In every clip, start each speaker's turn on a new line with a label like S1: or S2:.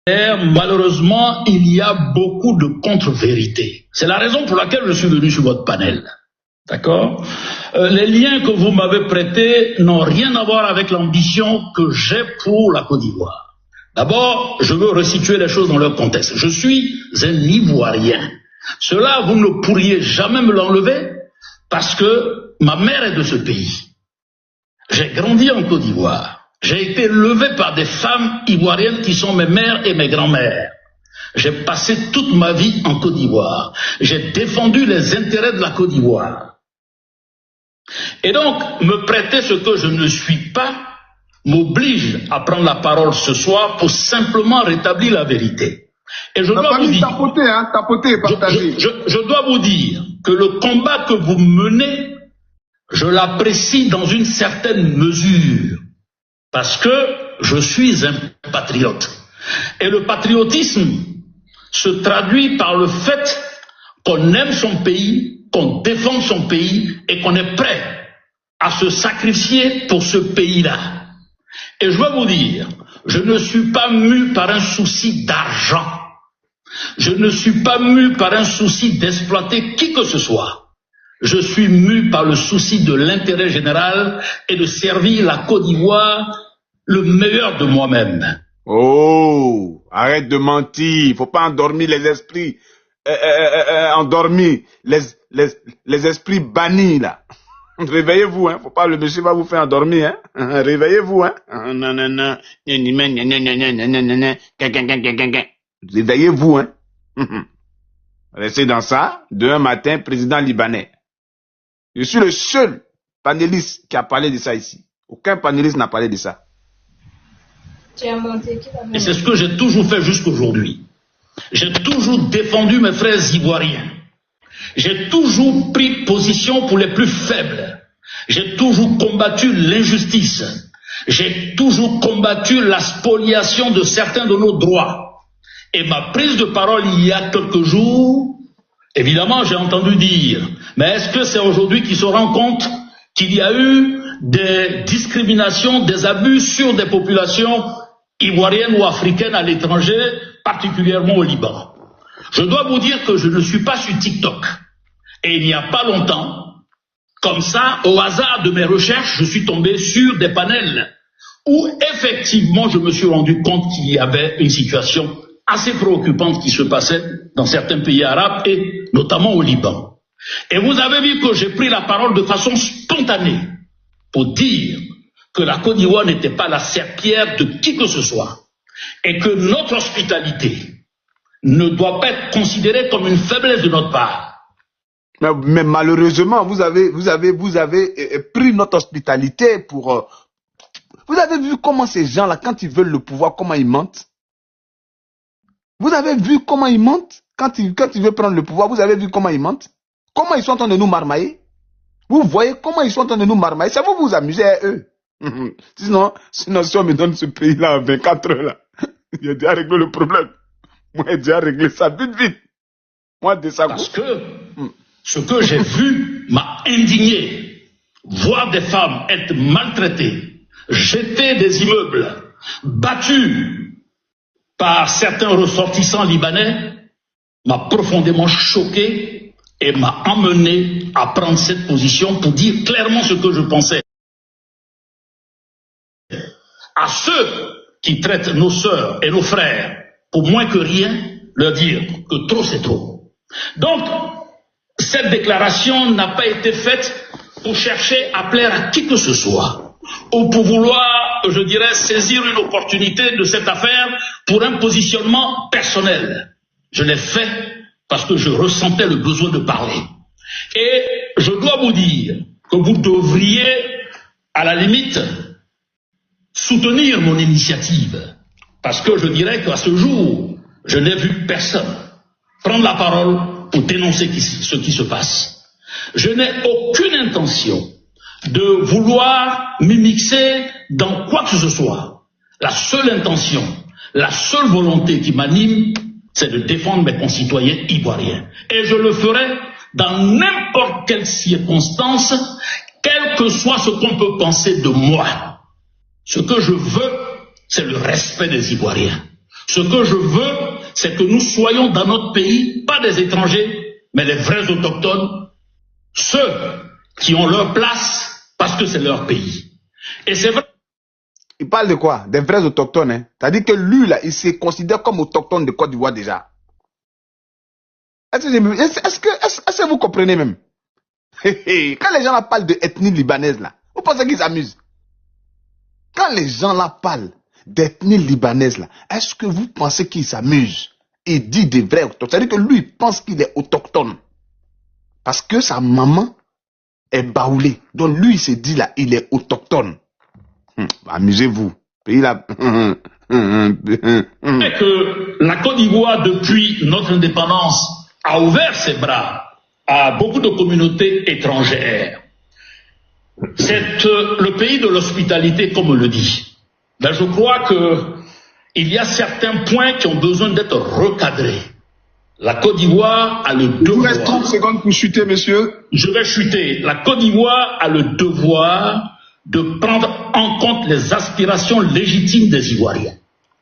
S1: malheureusement, il y a beaucoup de contre-vérités. C'est la raison pour laquelle je suis venu sur votre panel. D'accord? Les liens que vous m'avez prêtés n'ont rien à voir avec l'ambition que j'ai pour la Côte d'Ivoire. D'abord, je veux resituer les choses dans leur contexte. Je suis un Ivoirien. Cela, vous ne pourriez jamais me l'enlever parce que ma mère est de ce pays. J'ai grandi en Côte d'Ivoire. J'ai été élevé par des femmes ivoiriennes qui sont mes mères et mes grands-mères. J'ai passé toute ma vie en Côte d'Ivoire. J'ai défendu les intérêts de la Côte d'Ivoire. Et donc, me prêter ce que je ne suis pas m'oblige à prendre la parole ce soir pour simplement rétablir la vérité. Et je dois vous dire, je dois vous dire que le combat que vous menez, je l'apprécie dans une certaine mesure, parce que je suis un patriote. Et le patriotisme se traduit par le fait qu'on aime son pays, qu'on défende son pays et qu'on est prêt à se sacrifier pour ce pays-là. Et je veux vous dire, je ne suis pas mu par un souci d'argent. Je ne suis pas mu par un souci d'exploiter qui que ce soit. Je suis mu par le souci de l'intérêt général et de servir la Côte d'Ivoire le meilleur de moi-même.
S2: Oh, arrête de mentir. Il faut pas endormir les esprits. Endormir les esprits bannis là. Réveillez-vous, hein. Faut pas, le monsieur va vous faire endormir, hein. Réveillez-vous, hein. Réveillez-vous, hein. Restez dans ça. Demain matin, président libanais. Je suis le seul panéliste qui a parlé de ça ici. Aucun panéliste n'a parlé de ça.
S1: Et c'est ce que j'ai toujours fait jusqu'aujourd'hui. J'ai toujours défendu mes frères ivoiriens. J'ai toujours pris position pour les plus faibles. J'ai toujours combattu l'injustice. J'ai toujours combattu la spoliation de certains de nos droits. Et ma prise de parole il y a quelques jours, évidemment j'ai entendu dire, mais est-ce que c'est aujourd'hui qu'ils se rendent compte qu'il y a eu des discriminations, des abus sur des populations ivoiriennes ou africaines à l'étranger, particulièrement au Liban? Je dois vous dire que je ne suis pas sur TikTok. Et il n'y a pas longtemps, comme ça, au hasard de mes recherches, je suis tombé sur des panels où effectivement je me suis rendu compte qu'il y avait une situation assez préoccupante qui se passait dans certains pays arabes et notamment au Liban. Et vous avez vu que j'ai pris la parole de façon spontanée pour dire que la Côte d'Ivoire n'était pas la serpillière de qui que ce soit et que notre hospitalité ne doit pas être considérée comme une faiblesse de notre part.
S2: Mais malheureusement, vous avez pris notre hospitalité pour... Vous avez vu comment ces gens-là, quand ils veulent le pouvoir, comment ils mentent? Vous avez vu comment ils mentent? Quand ils veulent prendre le pouvoir, vous avez vu comment ils mentent? Comment ils sont en train de nous marmailler? Vous voyez comment ils sont en train de nous marmailler? Ça vous amuser à eux. Sinon, si on me donne ce pays-là en 24 heures, là, il a déjà réglé le problème. Moi, j'ai déjà réglé ça vite. Moi, de ça.
S1: Parce que ce que j'ai vu m'a indigné. Voir des femmes être maltraitées, jeter des immeubles, battues par certains ressortissants libanais, m'a profondément choqué et m'a amené à prendre cette position pour dire clairement ce que je pensais. À ceux qui traitent nos sœurs et nos frères pour moins que rien, leur dire que trop c'est trop. Donc, cette déclaration n'a pas été faite pour chercher à plaire à qui que ce soit, ou pour vouloir, je dirais, saisir une opportunité de cette affaire pour un positionnement personnel. Je l'ai fait parce que je ressentais le besoin de parler. Et je dois vous dire que vous devriez, à la limite, soutenir mon initiative. Parce que je dirais qu'à ce jour, je n'ai vu personne prendre la parole pour dénoncer ce qui se passe. Je n'ai aucune intention de vouloir m'immiscer dans quoi que ce soit. La seule intention, la seule volonté qui m'anime, c'est de défendre mes concitoyens ivoiriens. Et je le ferai dans n'importe quelle circonstance, quel que soit ce qu'on peut penser de moi. Ce que je veux, c'est le respect des Ivoiriens. Ce que je veux, c'est que nous soyons dans notre pays, pas des étrangers, mais les vrais autochtones, ceux qui ont leur place parce que c'est leur pays. Et c'est vrai.
S2: Il parle de quoi? Des vrais autochtones. Hein? C'est-à-dire que lui, là, il se considère comme autochtone de Côte d'Ivoire déjà. Est-ce que vous comprenez même? Quand les gens là parlent de ethnie libanaise, là, vous pensez qu'ils s'amusent? Quand les gens là parlent d'ethnie libanaise, là, est-ce que vous pensez qu'ils s'amusent? Il dit des vrais autochtones. C'est-à-dire que lui, il pense qu'il est autochtone. Parce que sa maman est baoulée. Donc lui, il se dit là, il est autochtone. Amusez-vous. Pays là.
S1: Que la Côte d'Ivoire, depuis notre indépendance, a ouvert ses bras à beaucoup de communautés étrangères. C'est le pays de l'hospitalité, comme on le dit. Ben, je crois qu'il y a certains points qui ont besoin d'être recadrés. La Côte d'Ivoire a le devoir... Il vous
S3: reste 30 secondes pour chuter, monsieur.
S1: Je vais chuter. La Côte d'Ivoire a le devoir de prendre en compte les aspirations légitimes des Ivoiriens.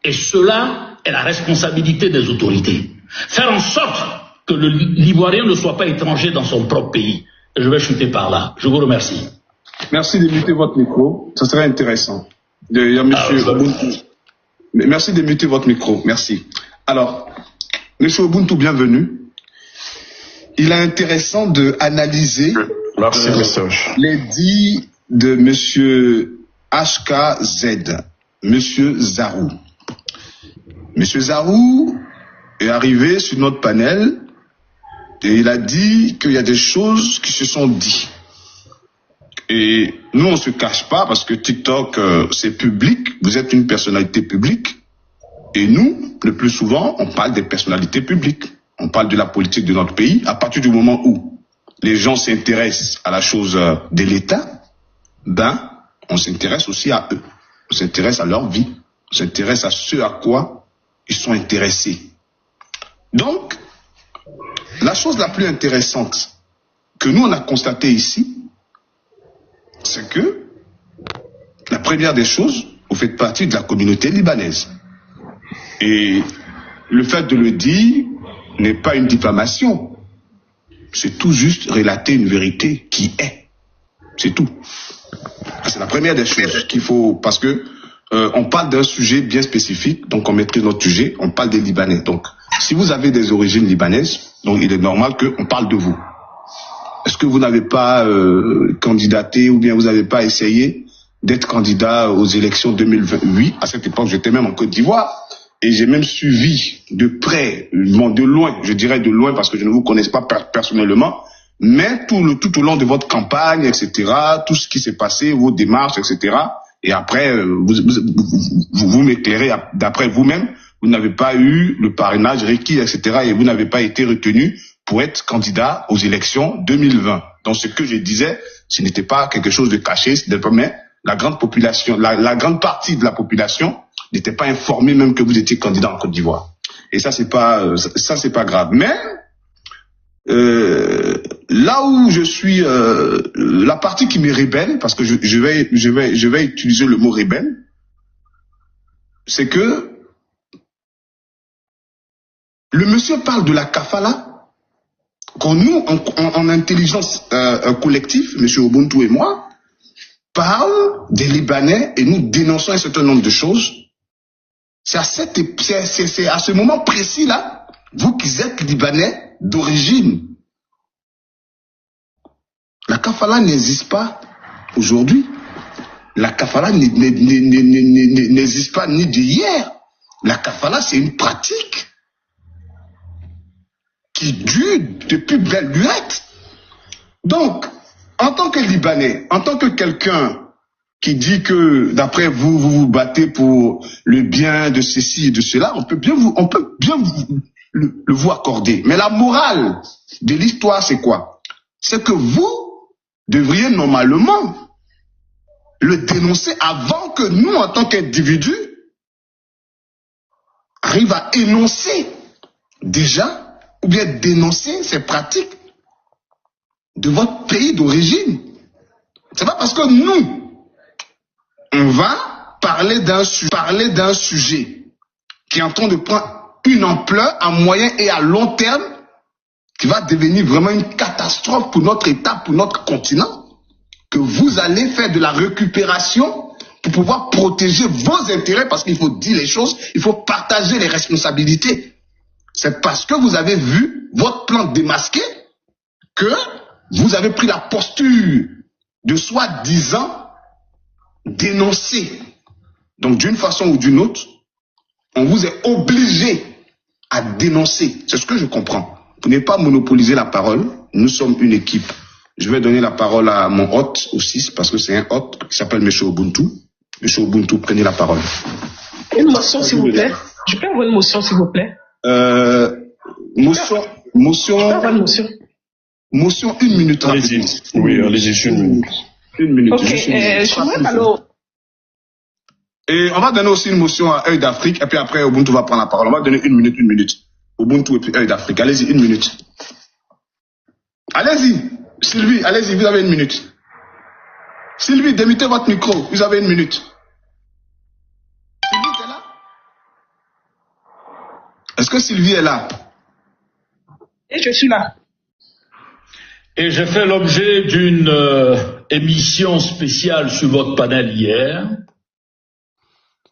S1: Et cela est la responsabilité des autorités. Faire en sorte que l'Ivoirien ne soit pas étranger dans son propre pays. Et je vais chuter par là. Je vous remercie.
S3: Merci de muter votre micro. Ça serait intéressant. Merci de muter votre micro. Merci. Alors, monsieur Ubuntu, bienvenue. Il est intéressant d'analyser les dits de monsieur HKZ, monsieur Zarou. Monsieur Zarou est arrivé sur notre panel et il a dit qu'il y a des choses qui se sont dites. Et nous, on ne se cache pas parce que TikTok, c'est public. Vous êtes une personnalité publique. Et nous, le plus souvent, on parle des personnalités publiques. On parle de la politique de notre pays. À partir du moment où les gens s'intéressent à la chose de l'État, ben, on s'intéresse aussi à eux. On s'intéresse à leur vie. On s'intéresse à ce à quoi ils sont intéressés. Donc, la chose la plus intéressante que nous, on a constatée ici, c'est que la première des choses, vous faites partie de la communauté libanaise. Et le fait de le dire n'est pas une diffamation. C'est tout juste relater une vérité qui est. C'est tout. C'est la première des choses qu'il faut, parce que on parle d'un sujet bien spécifique, donc on maîtrise notre sujet, on parle des Libanais. Donc, si vous avez des origines libanaises, donc il est normal qu'on parle de vous. Est-ce que vous n'avez pas candidaté ou bien vous n'avez pas essayé d'être candidat aux élections 2008? À cette époque, j'étais même en Côte d'Ivoire et j'ai même suivi de près, de loin, je dirais de loin parce que je ne vous connais pas personnellement, mais tout au long de votre campagne, etc., tout ce qui s'est passé, vos démarches, etc., et après, vous m'éclairez d'après vous-même, vous n'avez pas eu le parrainage requis, etc., et vous n'avez pas été retenu pour être candidat aux élections 2020. Donc ce que je disais, ce n'était pas quelque chose de caché, mais la grande population, la grande partie de la population n'était pas informée même que vous étiez candidat en Côte d'Ivoire. Et ça c'est pas grave. Mais là où je suis, la partie qui me rébelle, parce que je vais utiliser le mot rébelle, c'est que le monsieur parle de la kafala. Quand nous, en intelligence collective, M. Ubuntu et moi, parle des Libanais et nous dénonçons un certain nombre de choses, c'est à ce moment précis-là, vous qui êtes Libanais d'origine. La kafala n'existe pas aujourd'hui. La kafala n'existe pas ni d'hier. La kafala, c'est une pratique qui dure depuis belle lurette. Donc, en tant que Libanais, en tant que quelqu'un qui dit que, d'après vous, vous vous battez pour le bien de ceci et de cela, on peut bien le vous accorder. Mais la morale de l'histoire, c'est quoi? C'est que vous devriez normalement le dénoncer avant que nous, en tant qu'individus, arrivions à énoncer déjà ou bien dénoncer ces pratiques de votre pays d'origine. C'est pas parce que nous, on va parler d'un sujet qui est en train de prendre une ampleur à moyen et à long terme, qui va devenir vraiment une catastrophe pour notre État, pour notre continent, que vous allez faire de la récupération pour pouvoir protéger vos intérêts, parce qu'il faut dire les choses, il faut partager les responsabilités. C'est parce que vous avez vu votre plan démasqué que vous avez pris la posture de soi-disant dénoncer. Donc d'une façon ou d'une autre, on vous est obligé à dénoncer. C'est ce que je comprends. Vous n'avez pas monopolisé la parole. Nous sommes une équipe. Je vais donner la parole à mon hôte aussi, parce que c'est un hôte qui s'appelle M. Ubuntu. M. Ubuntu, prenez la parole.
S4: Une motion, s'il vous plaît. Je peux avoir une motion, s'il vous plaît.
S3: Motion.
S4: Je peux avoir une motion.
S3: Motion, 1 minute.
S5: Allez-y. Oui, allez-y, 1 minute.
S3: 1 minute.
S4: Ok, je alors.
S3: Et on va donner aussi une motion à Œil d'Afrique, et puis après Ubuntu va prendre la parole. On va donner 1 minute, 1 minute. Ubuntu et puis Œil d'Afrique. Allez-y, 1 minute. Allez-y. Sylvie, allez-y, vous avez 1 minute. Sylvie, démutez votre micro, vous avez 1 minute. Sylvie, t'es là? Est-ce que Sylvie est là?
S4: Et je suis là.
S1: Et j'ai fait l'objet d'une émission spéciale sur votre panel hier.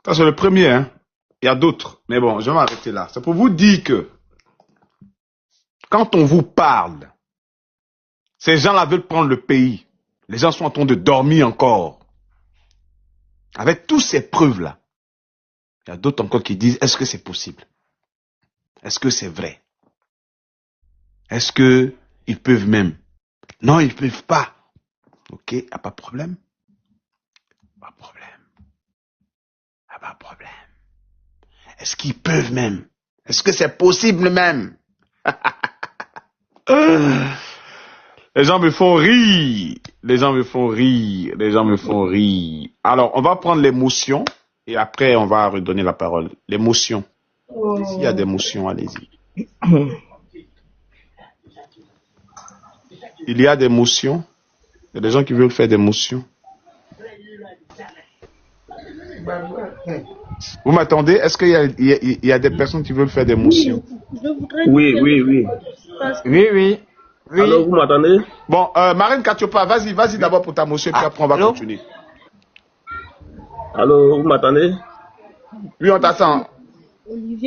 S2: Ça, c'est le premier, hein. Il y a d'autres. Mais bon, je vais m'arrêter là. C'est pour vous dire que quand on vous parle, ces gens-là veulent prendre le pays. Les gens sont en train de dormir encore. Avec toutes ces preuves-là, il y a d'autres encore qui disent, est-ce que c'est possible? Est-ce que c'est vrai? Est-ce qu'ils peuvent même? Non, ils ne peuvent pas. Ok, il n'y a pas de problème. Pas de problème. Il n'y a pas de problème. Est-ce qu'ils peuvent même? Est-ce que c'est possible même? Les gens me font rire. Les gens me font rire. Les gens me font rire. Alors, on va prendre les motions et après, on va redonner la parole. Les motions. S'il y a des motions, allez-y. Il y a des motions. Il y a des gens qui veulent faire des motions. Vous m'attendez? Est-ce qu'il y a des personnes qui veulent faire des motions?
S6: Oui.
S2: Oui.
S6: Alors, vous m'attendez?
S2: Bon, Marine Katiopa, vas-y d'abord pour ta motion, puis après on va continuer.
S6: Allô, vous m'attendez?
S2: Oui, on t'attend.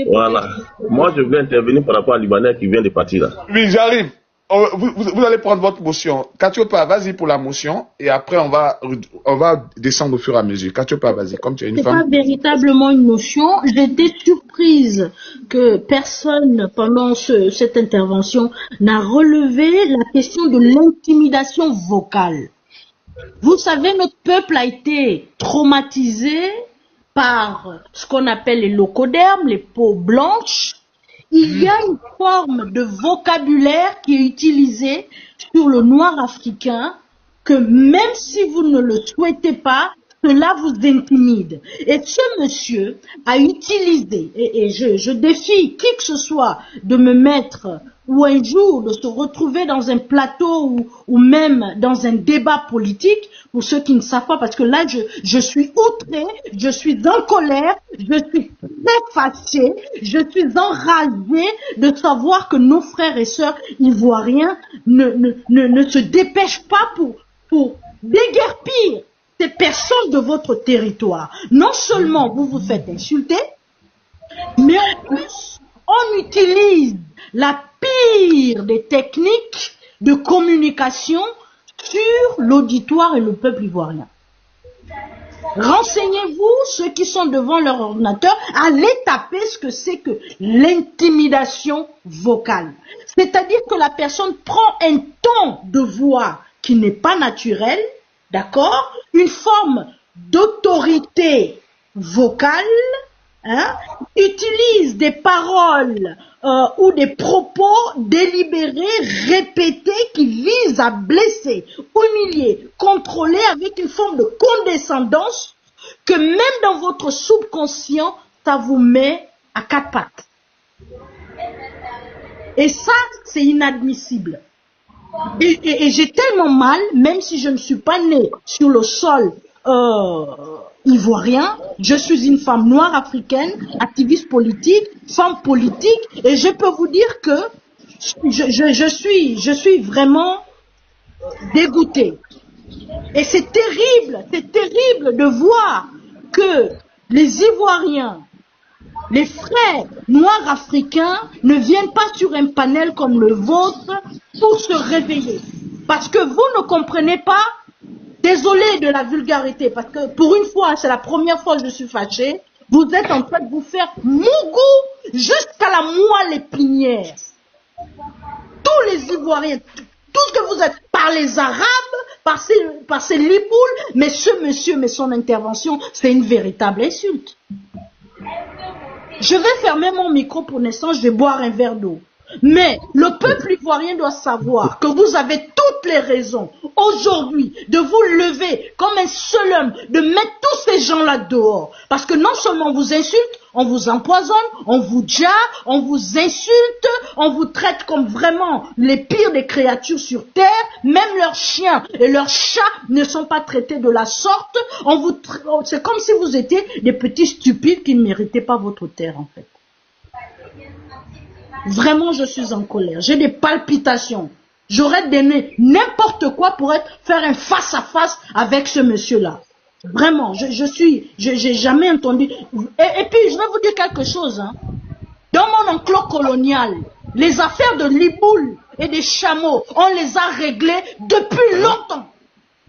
S6: Voilà. Moi, je voulais intervenir par rapport à Libanais qui vient de partir là.
S2: Oui, j'arrive. Vous allez prendre votre motion. Katiopa, vas-y pour la motion, et après on va descendre au fur et à mesure. Katiopa, vas-y, comme tu es une femme.
S7: C'est pas véritablement une motion. J'étais surprise que personne, pendant cette intervention, n'a relevé la question de l'intimidation vocale. Vous savez, notre peuple a été traumatisé par ce qu'on appelle les locodermes, les peaux blanches. Il y a une forme de vocabulaire qui est utilisée sur le noir africain que même si vous ne le souhaitez pas, cela vous intimide. Et ce monsieur a utilisé, et je défie qui que ce soit de me mettre ou un jour de se retrouver dans un plateau ou même dans un débat politique, pour ceux qui ne savent pas, parce que là je suis outré, je suis en colère, je suis très fâché, je suis enragé de savoir que nos frères et sœurs ivoiriens ne se dépêchent pas pour déguerpir ces personnes de votre territoire. Non seulement vous vous faites insulter, mais en plus, on utilise la pire des techniques de communication sur l'auditoire et le peuple ivoirien. Renseignez-vous, ceux qui sont devant leur ordinateur, allez taper ce que c'est que l'intimidation vocale. C'est-à-dire que la personne prend un ton de voix qui n'est pas naturel, d'accord? Une forme d'autorité vocale, utilise des paroles ou des propos délibérés, répétés, qui visent à blesser, humilier, contrôler avec une forme de condescendance que même dans votre subconscient, ça vous met à quatre pattes. Et ça, c'est inadmissible. Et j'ai tellement mal, même si je ne suis pas né sur le sol ivoirien, je suis une femme noire africaine, activiste politique, femme politique, et je peux vous dire que je suis vraiment dégoûtée. Et c'est terrible de voir que les Ivoiriens, les frères noirs africains ne viennent pas sur un panel comme le vôtre pour se réveiller. Parce que vous ne comprenez pas, désolé de la vulgarité, parce que pour une fois, c'est la première fois que je suis fâchée, vous êtes en train de vous faire mougou jusqu'à la moelle épinière. Tous les Ivoiriens, tout ce que vous êtes, par les Arabes, par ces liboules, mais ce monsieur, mais son intervention, c'est une véritable insulte. Je vais fermer mon micro pour l'instant, je vais boire un verre d'eau. Mais le peuple ivoirien doit savoir que vous avez toutes les raisons aujourd'hui de vous lever comme un seul homme, de mettre tous ces gens-là dehors. Parce que non seulement on vous insulte, on vous empoisonne, on vous dja, on vous insulte, on vous traite comme vraiment les pires des créatures sur terre. Même leurs chiens et leurs chats ne sont pas traités de la sorte. C'est comme si vous étiez des petits stupides qui ne méritaient pas votre terre en fait. Vraiment, je suis en colère. J'ai des palpitations. J'aurais donné n'importe quoi pour faire un face-à-face avec ce monsieur-là. Vraiment, j'ai jamais entendu. Et puis, je vais vous dire quelque chose. Hein. Dans mon enclos colonial, les affaires de Liboul et des chameaux, on les a réglées depuis longtemps.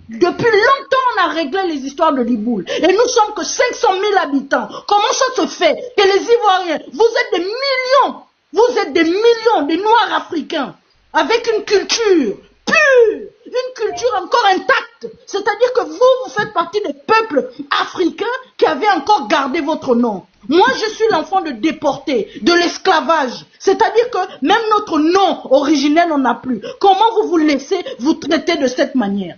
S7: Depuis longtemps, on a réglé les histoires de Liboul. Et nous sommes que 500 000 habitants. Comment ça se fait que les Ivoiriens, vous êtes des millions, vous êtes des millions de Noirs africains avec une culture pure, une culture encore intacte. C'est-à-dire que vous faites partie des peuples africains qui avaient encore gardé votre nom. Moi, je suis l'enfant de déportés, de l'esclavage. C'est-à-dire que même notre nom originel, on n'a plus. Comment vous vous laissez vous traiter de cette manière?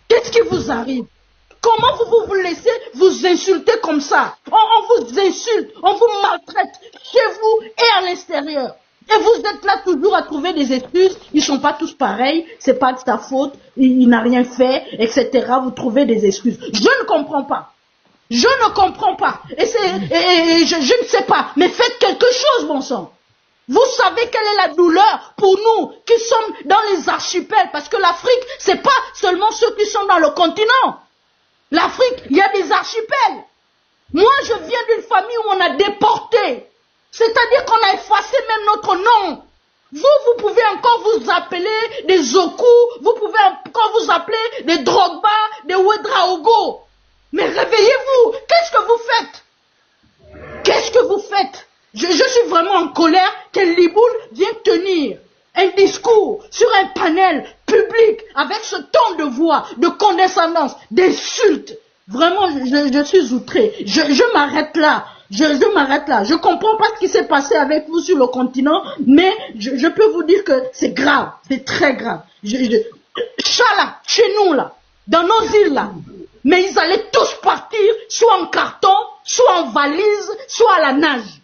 S7: Qu'est-ce qui vous arrive? Comment vous laissez vous insulter comme ça? On vous insulte, on vous maltraite chez vous et à l'extérieur. Et vous êtes là toujours à trouver des excuses. Ils ne sont pas tous pareils, c'est pas de ta faute, il n'a rien fait, etc. Vous trouvez des excuses. Je ne comprends pas. Je ne comprends pas. Je ne sais pas. Mais faites quelque chose, bon sang. Vous savez quelle est la douleur pour nous qui sommes dans les archipels? Parce que l'Afrique, c'est pas seulement ceux qui sont dans le continent. L'Afrique, il y a des archipels. Moi, je viens d'une famille où on a déporté. C'est-à-dire qu'on a effacé même notre nom. Vous pouvez encore vous appeler des Zoku, vous pouvez encore vous appeler des Drogba, des Ouedraogo. Mais réveillez-vous. Qu'est-ce que vous faites? Qu'est-ce que vous faites? Je suis vraiment en colère que Liboul vienne tenir un discours sur un panel public avec ce ton de voix, de condescendance, d'insulte. Vraiment, je suis outré. Je m'arrête là. Je m'arrête là. Je comprends pas ce qui s'est passé avec vous sur le continent, mais je peux vous dire que c'est grave. C'est très grave. Chala, chez nous là, dans nos îles là, mais ils allaient tous partir, soit en carton, soit en valise, soit à la nage.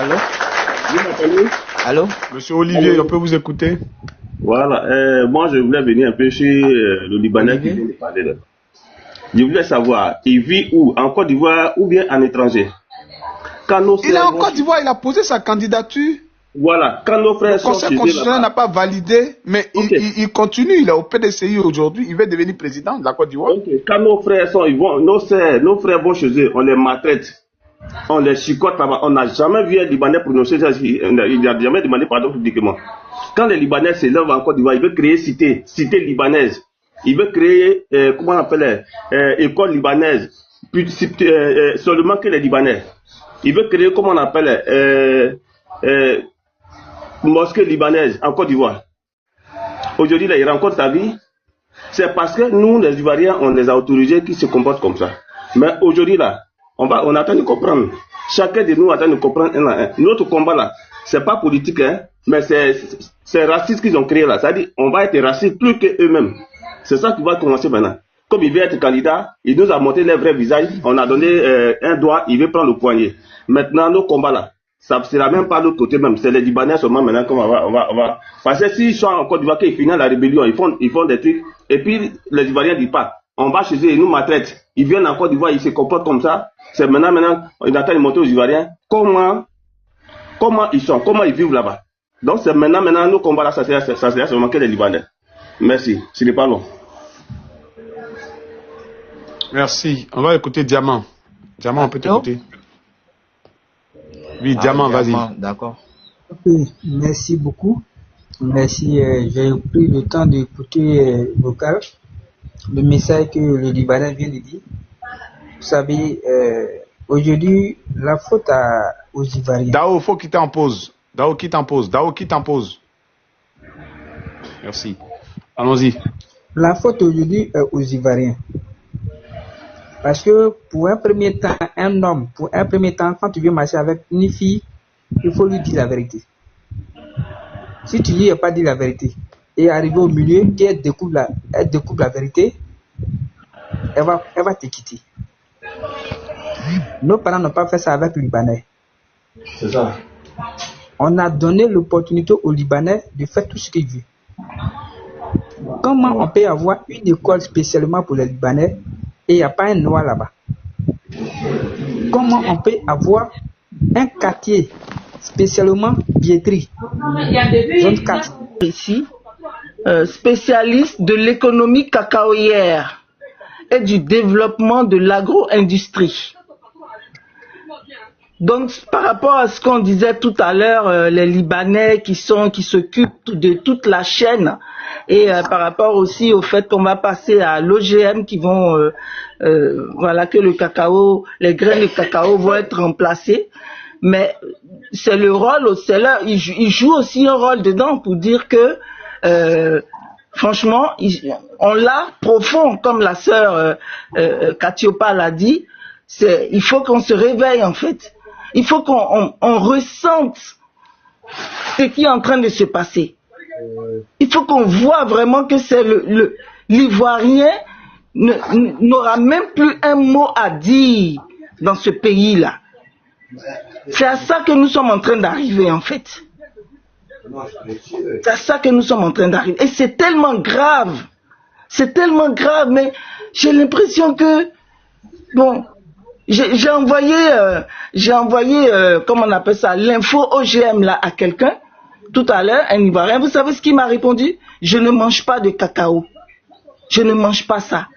S2: Allô?
S6: Vous m'entendez?
S2: Allô? Monsieur Olivier, on peut vous écouter?
S6: Voilà, moi je voulais venir un peu chez le Libanais qui vient de parler là. Je voulais savoir, il vit où? En Côte d'Ivoire ou bien en étranger?
S2: Il est en Côte d'Ivoire, il a posé sa candidature.
S6: Voilà, quand nos frères sont
S2: chez eux, le Conseil constitutionnel n'a pas validé, mais okay. il continue, il est au PDCI aujourd'hui, il veut devenir président de la Côte d'Ivoire.
S6: Okay. Quand nos frères sont, nos frères vont chez eux, on les maltraite. On les chicote là-bas. On n'a jamais vu un Libanais prononcer ça. Il n'a jamais demandé pardon publiquement. Quand les Libanais s'élèvent en Côte d'Ivoire, ils veulent créer cité libanaise. Ils veulent créer, comment on appelle, école libanaise. Seulement que les Libanais. Ils veulent créer, comment on appelle, mosquée libanaise en Côte d'Ivoire. Aujourd'hui, là, ils rencontrent sa vie. C'est parce que nous, les Ivoiriens, on les a autorisés qu'ils se comportent comme ça. Mais aujourd'hui, là, on attend de comprendre. Chacun de nous attend de comprendre un à un. Notre combat là, c'est pas politique, hein, mais c'est raciste qu'ils ont créé là. C'est-à-dire, on va être raciste plus qu'eux-mêmes. C'est ça qui va commencer maintenant. Comme il veut être candidat, il nous a montré les vrais visages. On a donné un doigt, il veut prendre le poignet. Maintenant, nos combats là, ça ne sera même pas de l'autre côté même. C'est les Libanais seulement maintenant qu'on va. Parce que s'ils sont en Côte d'Ivoire, qu'ils finissent la rébellion, ils font des trucs, et puis les Ivoiriens disent pas, on va chez eux, ils nous maltraitent. Ils viennent en Côte d'Ivoire, ils se comportent comme ça. C'est maintenant, on attend de monter aux Ivoiriens. Comment ils sont, comment ils vivent là-bas. Donc c'est maintenant, nous combats là, ça sera seulement que les Libanais. Merci, ce n'est pas long.
S2: Merci. On va écouter Diamant. Diamant, on peut t'écouter. Oui, Diamant, vas-y.
S8: D'accord.
S9: Okay, merci beaucoup. Merci. J'ai pris le temps d'écouter vocal le message que le Libanais vient de dire. Vous savez, aujourd'hui, la faute aux Ivoiriens.
S2: Dao, faut quitter en pause. Dao, quitte en pause. Dao, quitte en pause. Merci. Allons-y.
S9: La faute aujourd'hui est aux Ivoiriens. Parce que pour un premier temps, quand tu viens marcher avec une fille, il faut lui dire la vérité. Si tu lui as pas dit la vérité, et arrivé au milieu, elle découvre la vérité, elle va te quitter. Nos parents n'ont pas fait ça avec les Libanais.
S6: C'est ça.
S9: On a donné l'opportunité aux Libanais de faire tout ce qu'ils veulent. Comment on peut avoir une école spécialement pour les Libanais et il n'y a pas un noir là-bas? Comment on peut avoir un quartier spécialement Biétry, zone 4
S4: ici, spécialiste de l'économie cacaoyère et du développement de l'agro-industrie. Donc, par rapport à ce qu'on disait tout à l'heure, les Libanais qui s'occupent de toute la chaîne, et par rapport aussi au fait qu'on va passer à l'OGM qui vont, que le cacao, les graines de cacao vont être remplacées. Mais c'est le rôle, il joue aussi un rôle dedans pour dire que, franchement, on l'a profond, comme la sœur Katiopa l'a dit. Il faut qu'on se réveille en fait. Il faut qu'on ressente ce qui est en train de se passer. Il faut qu'on voit vraiment que c'est l'Ivoirien n'aura même plus un mot à dire dans ce pays-là. C'est à ça que nous sommes en train d'arriver en fait. C'est à ça que nous sommes en train d'arriver. Et c'est tellement grave. C'est tellement grave, mais j'ai l'impression que, bon, j'ai envoyé, comment on appelle ça, l'info OGM là à quelqu'un, tout à l'heure, un Ivoirien. Vous savez ce qu'il m'a répondu? Je ne mange pas de cacao. Je ne mange pas ça.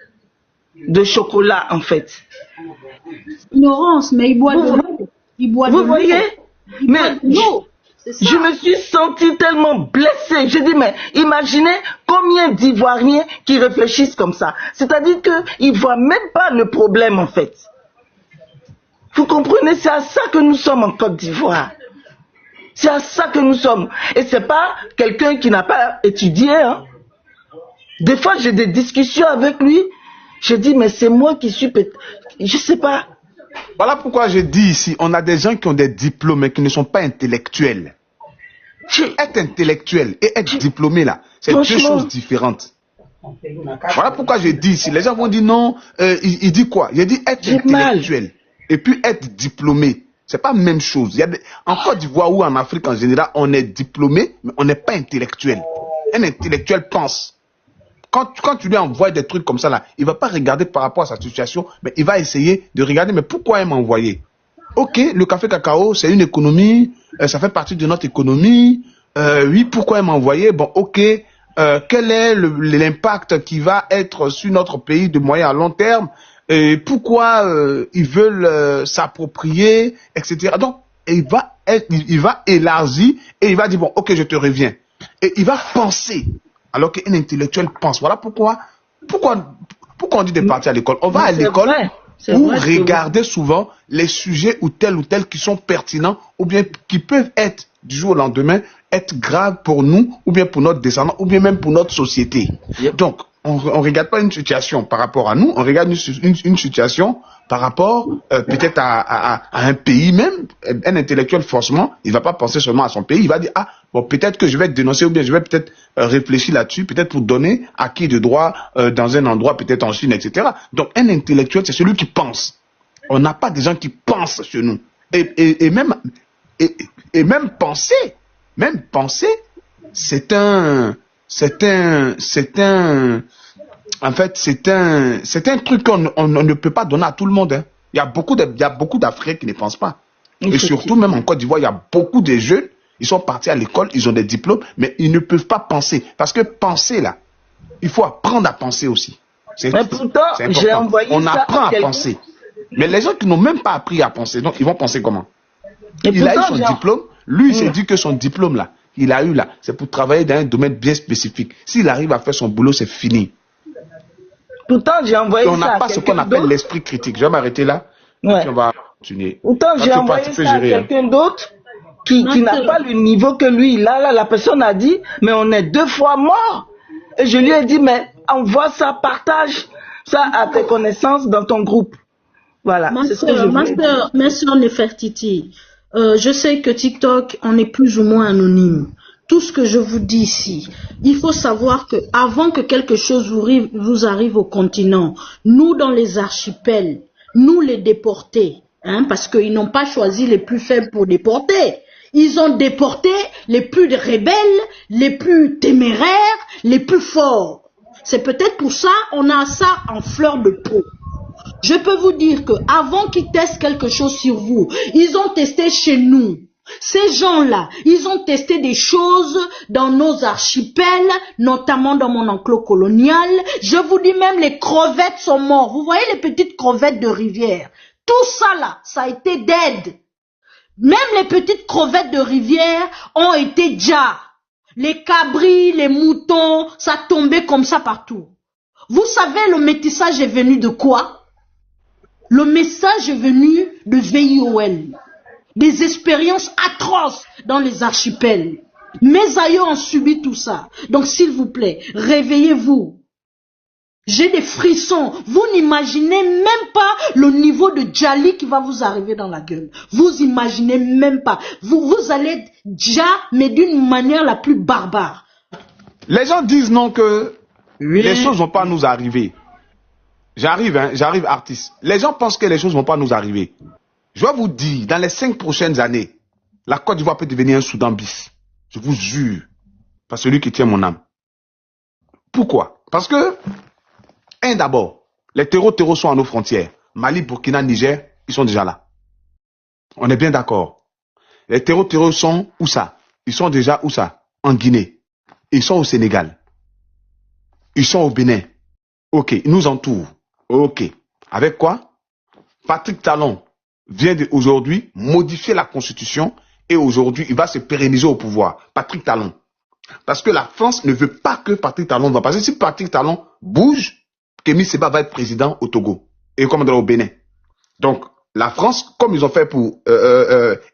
S4: De chocolat, en fait.
S7: Ignorance, mais il boit de l'eau.
S4: Vous voyez? Mais je me suis senti tellement blessé. J'ai dit, mais imaginez combien d'Ivoiriens qui réfléchissent comme ça. C'est-à-dire qu'ils ne voient même pas le problème, en fait. Vous comprenez? C'est à ça que nous sommes en Côte d'Ivoire. C'est à ça que nous sommes. Et c'est pas quelqu'un qui n'a pas étudié. Hein. Des fois, j'ai des discussions avec lui. Je dis, mais c'est moi qui suis... Je sais pas.
S2: Voilà pourquoi je dis ici, on a des gens qui ont des diplômes mais qui ne sont pas intellectuels. Être intellectuel et être diplômé là, c'est deux choses différentes. Voilà pourquoi je dis ici, les gens vont dire non, il dit quoi? Il dit être intellectuel et puis être diplômé. C'est pas la même chose. En Côte d'Ivoire ou en Afrique en général, on est diplômé, mais on n'est pas intellectuel. Un intellectuel pense. Quand tu lui envoies des trucs comme ça là, il va pas regarder par rapport à sa situation, mais il va essayer de regarder, mais pourquoi il m'a envoyé? Ok, le café cacao, c'est une économie, ça fait partie de notre économie. Oui, pourquoi il m'a envoyé? Bon, ok, quel est l'impact qui va être sur notre pays de moyen à long terme? Et pourquoi ils veulent s'approprier, etc. Donc, il va élargir et il va dire, bon, ok, je te reviens. Et il va penser. Alors qu'un intellectuel pense. Voilà pourquoi on dit de partir à l'école. On va à l'école pour regarder souvent les sujets ou tels qui sont pertinents ou bien qui peuvent être du jour au lendemain, être graves pour nous ou bien pour notre descendant ou bien même pour notre société. Yep. Donc, on ne regarde pas une situation par rapport à nous, on regarde une situation par rapport peut-être à un pays même. Un intellectuel, forcément, il ne va pas penser seulement à son pays, il va dire, ah, bon, peut-être que je vais dénoncer ou bien je vais peut-être réfléchir là-dessus, peut-être pour donner acquis de droit dans un endroit, peut-être en Chine, etc. Donc, un intellectuel, c'est celui qui pense. On n'a pas des gens qui pensent chez nous. Et même Et même penser, c'est un truc qu'on ne peut pas donner à tout le monde. Hein. Il y a beaucoup d'Africains qui ne pensent pas. Et surtout, même en Côte d'Ivoire, il y a beaucoup de jeunes, ils sont partis à l'école, ils ont des diplômes, mais ils ne peuvent pas penser. Parce que penser, là, il faut apprendre à penser aussi.
S4: Mais pourtant, j'ai envoyé
S2: on
S4: ça
S2: apprend à penser. Mais les gens qui n'ont même pas appris à penser, donc ils vont penser comment? Il a eu son diplôme, lui, il s'est dit que son diplôme, là, il a eu là, c'est pour travailler dans un domaine bien spécifique. S'il arrive à faire son boulot, c'est fini.
S4: Pourtant, j'ai envoyé ça.
S2: On n'a pas ce qu'on appelle l'esprit critique. Je vais m'arrêter là.
S4: Ouais.
S2: On va continuer.
S4: Pourtant, j'ai envoyé ça à quelqu'un d'autre qui n'a pas le niveau que lui, il a. Là, la personne a dit, mais on est 2 fois mort. Et je lui ai dit, mais envoie ça, partage ça à tes connaissances dans ton groupe. Voilà.
S7: Ma soeur Nefertiti, je sais que TikTok, on est plus ou moins anonyme. Tout ce que je vous dis ici, il faut savoir que avant que quelque chose vous arrive au continent, nous dans les archipels, nous les déportés, hein, parce qu'ils n'ont pas choisi les plus faibles pour déporter. Ils ont déporté les plus rebelles, les plus téméraires, les plus forts. C'est peut-être pour ça on a ça en fleur de peau. Je peux vous dire que avant qu'ils testent quelque chose sur vous, ils ont testé chez nous. Ces gens-là, ils ont testé des choses dans nos archipels, notamment dans mon enclos colonial. Je vous dis même les crevettes sont mortes. Vous voyez les petites crevettes de rivière. Tout ça là, ça a été dead. Même les petites crevettes de rivière ont été déjà. Les cabris, les moutons, ça tombait comme ça partout. Vous savez, le métissage est venu de quoi? Le message est venu de VIOL. Des expériences atroces dans les archipels. Mes aïeux ont subi tout ça. Donc s'il vous plaît, réveillez-vous. J'ai des frissons. Vous n'imaginez même pas le niveau de Djali qui va vous arriver dans la gueule. Vous imaginez même pas. Vous allez déjà, mais d'une manière la plus barbare.
S2: Les gens disent non que les choses vont pas nous arriver. J'arrive artiste. Les gens pensent que les choses vont pas nous arriver. Je vais vous dire, dans les 5 prochaines années, la Côte d'Ivoire peut devenir un Soudan bis. Je vous jure. Par celui qui tient mon âme. Pourquoi? Parce que, d'abord, les terreaux sont à nos frontières. Mali, Burkina, Niger, ils sont déjà là. On est bien d'accord. Les terreaux sont où ça? Ils sont déjà où ça? En Guinée. Ils sont au Sénégal. Ils sont au Bénin. Ok, ils nous entourent. Ok. Avec quoi? Patrick Talon vient aujourd'hui modifier la constitution et aujourd'hui il va se pérenniser au pouvoir. Patrick Talon. Parce que la France ne veut pas que Patrick Talon va passer. Si Patrick Talon bouge, Kémy Séba va être président au Togo et comme au Bénin. Donc la France, comme ils ont fait pour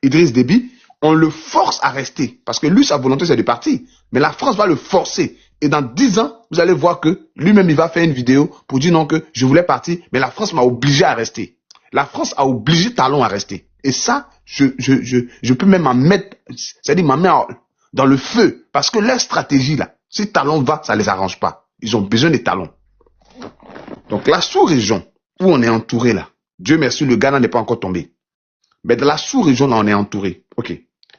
S2: Idriss Déby, on le force à rester. Parce que lui, sa volonté c'est de partir. Mais la France va le forcer. Et dans 10 ans, vous allez voir que lui-même il va faire une vidéo pour dire non que je voulais partir, mais la France m'a obligé à rester. La France a obligé Talon à rester. Et ça, je peux même m'en mettre, c'est-à-dire m'en mettre dans le feu. Parce que leur stratégie, là, si Talon va, ça les arrange pas. Ils ont besoin des talons. Donc la sous-région où on est entouré, là, Dieu merci, le Ghana n'est pas encore tombé. Mais dans la sous-région, là, on est entouré. Ok.